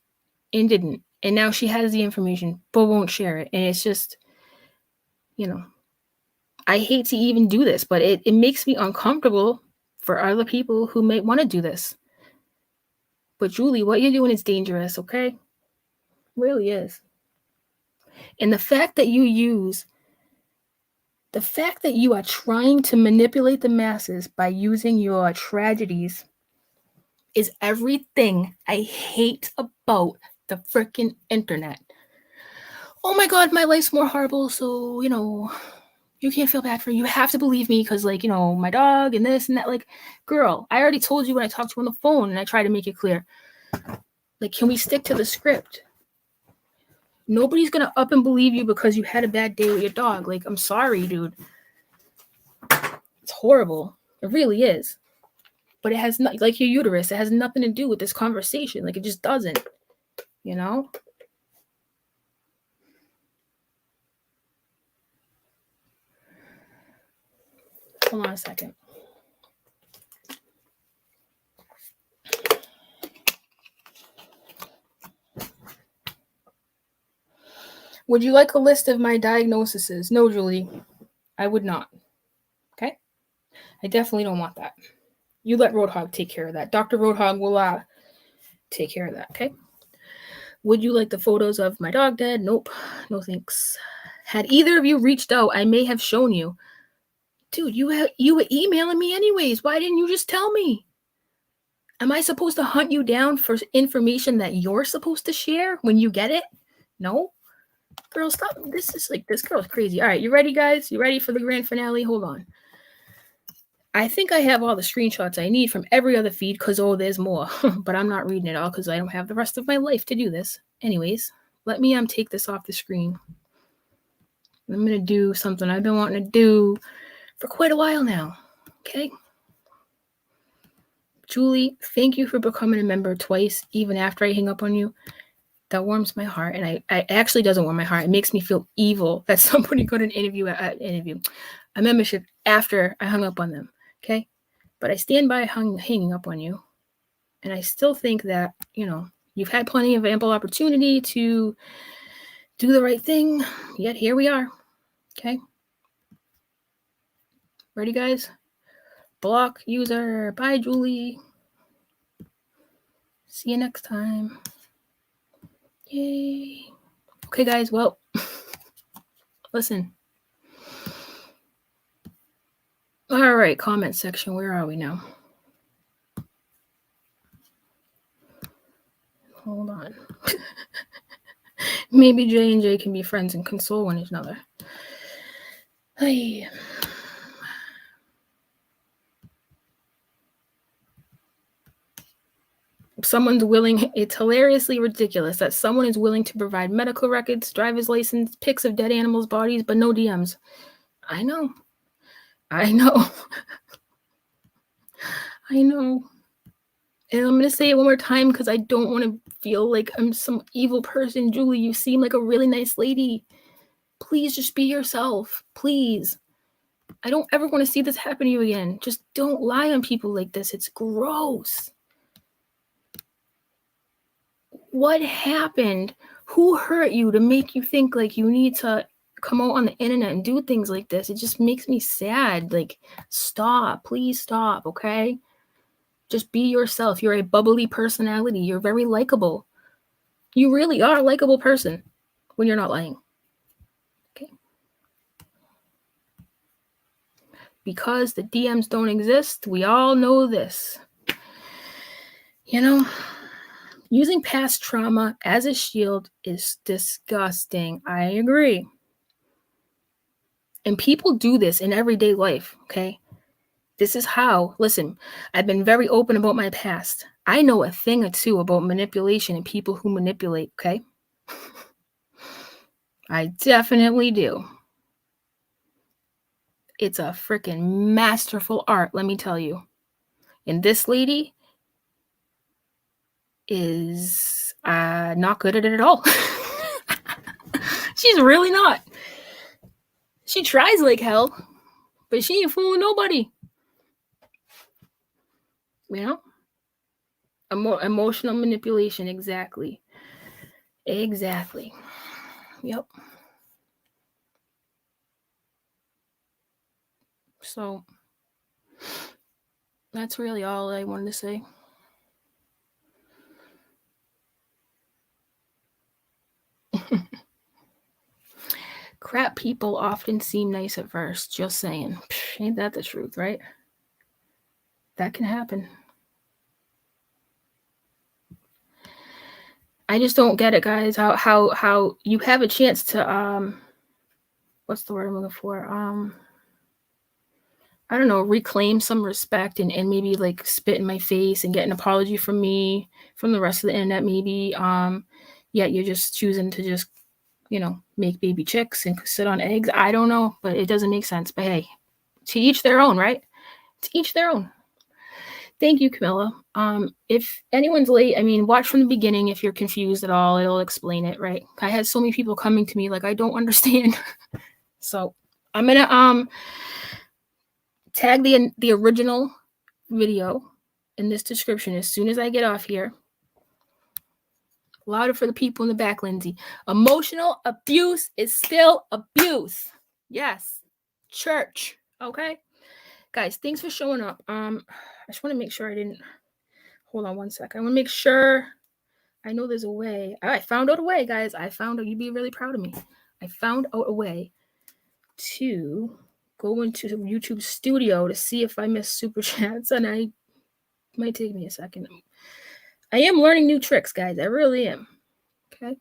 and didn't. And now she has the information but won't share it. And it's just, I hate to even do this, but it makes me uncomfortable for other people who may want to do this. But Julie, what you're doing is dangerous, okay? It really is. And the fact that you are trying to manipulate the masses by using your tragedies is everything I hate about the freaking internet. Oh my God, my life's more horrible, so, you can't feel bad for you. You have to believe me because, like, my dog and this and that. Like, girl, I already told you when I talked to you on the phone and I tried to make it clear. Like, can we stick to the script? Nobody's going to up and believe you because you had a bad day with your dog. Like, I'm sorry, dude. It's horrible. It really is. But it has not, like your uterus, it has nothing to do with this conversation. Like, it just doesn't, Hold on a second. Would you like a list of my diagnoses? No, Julie, I would not. Okay? I definitely don't want that. You let Roadhog take care of that. Dr. Roadhog will take care of that, okay? Would you like the photos of my dog dead? Nope. No thanks. Had either of you reached out, I may have shown you. Dude, you were emailing me anyways. Why didn't you just tell me? Am I supposed to hunt you down for information that you're supposed to share when you get it? No? Girl, stop. This girl's crazy. All right, you ready, guys? You ready for the grand finale? Hold on. I think I have all the screenshots I need from every other feed because, there's more. But I'm not reading it all because I don't have the rest of my life to do this. Anyways, let me take this off the screen. I'm going to do something I've been wanting to do for quite a while now. Okay? Julie, thank you for becoming a member twice, even after I hang up on you. That warms my heart, and I actually doesn't warm my heart. It makes me feel evil that somebody got an a membership after I hung up on them. Okay, but I stand by hanging up on you, and I still think that you've had plenty of ample opportunity to do the right thing. Yet here we are. Okay, ready, guys? Block user. Bye, Julie. See you next time. Yay. Okay, guys, well, listen. All right, comment section. Where are we now? Hold on. Maybe J&J can be friends and console one another. Hey. Someone's willing, it's hilariously ridiculous that someone is willing to provide medical records, driver's license, pics of dead animals' bodies, but no DMs. I know. And I'm going to say it one more time because I don't want to feel like I'm some evil person. Julie, you seem like a really nice lady. Please just be yourself. Please. I don't ever want to see this happen to you again. Just don't lie on people like this. It's gross. What happened? Who hurt you to make you think like you need to come out on the internet and do things like this? It just makes me sad. Like, stop. Please stop, okay? Just be yourself. You're a bubbly personality. You're very likable. You really are a likable person when you're not lying. Okay? Because the DMs don't exist, we all know this. Using past trauma as a shield is disgusting. I agree. And people do this in everyday life, okay? This is how, listen, I've been very open about my past. I know a thing or two about manipulation and people who manipulate, okay? I definitely do. It's a freaking masterful art, let me tell you. And this lady is not good at it at all. She's really not. She tries like hell, but she ain't fooling nobody. Emotional manipulation, exactly. Yep. So that's really all I wanted to say. Crap people often seem nice at first. Just saying. Ain't that the truth, right? That can happen. I just don't get it, guys. How you have a chance to what's the word I'm looking for? I don't know, reclaim some respect and maybe like spit in my face and get an apology from me, from the rest of the internet, maybe. Yet you're just choosing to just, make baby chicks and sit on eggs. I don't know, but it doesn't make sense. But hey, to each their own, right? To each their own. Thank you, Camilla. If anyone's late, watch from the beginning. If you're confused at all, it'll explain it, right? I had so many people coming to me like, I don't understand. So I'm gonna tag the original video in this description as soon as I get off here. Louder for the people in the back, Lindsay. Emotional abuse is still abuse. Yes. Church. Okay? Guys, thanks for showing up. I just want to make sure I didn't... Hold on one sec. I want to make sure... I know there's a way. I found out a way, guys. You'd be really proud of me. I found out a way to go into YouTube Studio to see if I missed super chats, and it might take me a second. I am learning new tricks, guys. I really am. Okay?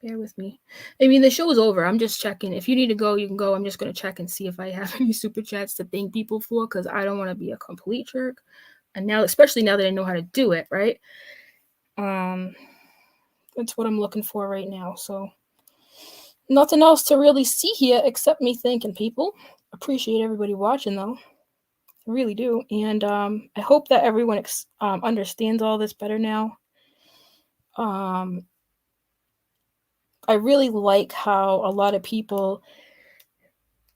Bear with me. The show is over. I'm just checking. If you need to go, you can go. I'm just going to check and see if I have any super chats to thank people for, because I don't want to be a complete jerk. And now, especially now that I know how to do it, right? That's what I'm looking for right now. So nothing else to really see here except me thanking people. Appreciate everybody watching, though. I really do. And I hope that everyone understands all this better now. I really like how a lot of people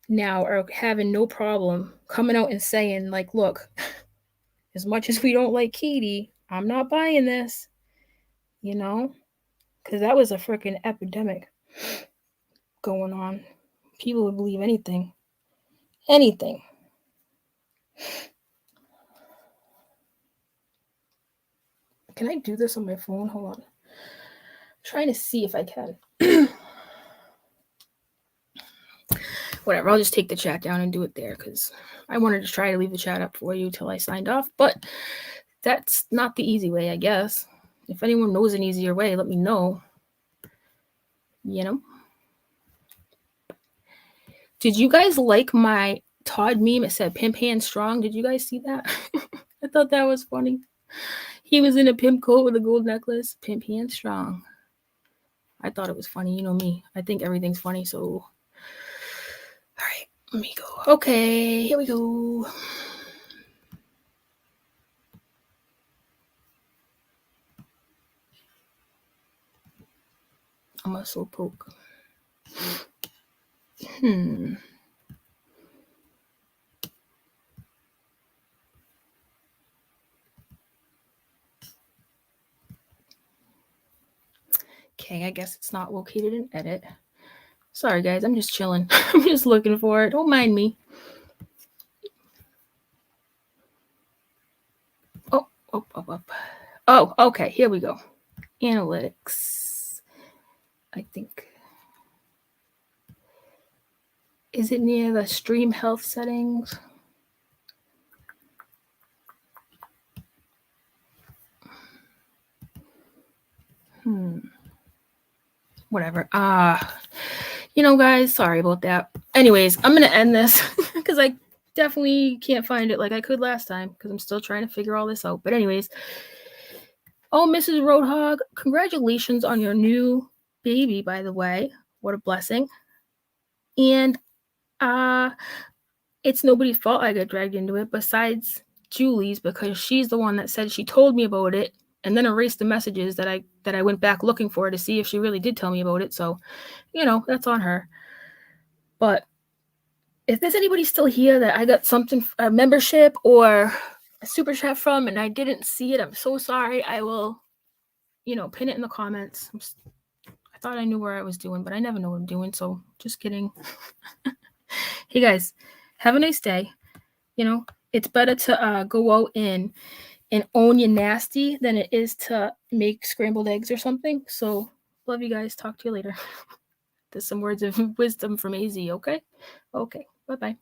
now are having no problem coming out and saying, like, look, as much as we don't like Katie, I'm not buying this, because that was a freaking epidemic going on. People would believe anything. Anything. Can I do this on my phone? Hold on. I'm trying to see if I can. Whatever, I'll just take the chat down and do it there, because I wanted to try to leave the chat up for you till I signed off, but that's not the easy way, I guess. If anyone knows an easier way, let me know. Did you guys like my Todd meme? It said pimp hand strong. Did you guys see that? I thought that was funny. He was in a pimp coat with a gold necklace. Pimp hand strong. I thought it was funny. You know me. I think everything's funny, so... All right, let me go. Okay, here we go. I'm a slowpoke. Okay, I guess it's not located in edit. Sorry, guys. I'm just chilling. I'm just looking for it. Don't mind me. Oh, okay. Here we go. Analytics. I think. Is it near the stream health settings? Whatever. Guys, sorry about that. Anyways, I'm going to end this because I definitely can't find it like I could last time because I'm still trying to figure all this out. But anyways, Mrs. Roadhog, congratulations on your new baby, by the way. What a blessing. And it's nobody's fault I got dragged into it besides Julie's, because she's the one that said she told me about it and then erased the messages that I went back looking for to see if she really did tell me about it. So, that's on her. But if there's anybody still here that I got something, a membership or a super chat from, and I didn't see it, I'm so sorry. I will, pin it in the comments. I thought I knew where I was doing, but I never know what I'm doing. So just kidding. Hey guys, Have a nice day. You know, it's better to go out and own your nasty than it is to make scrambled eggs or something. So love you guys. Talk to you later. There's some words of wisdom from AZ, okay? Okay, bye-bye.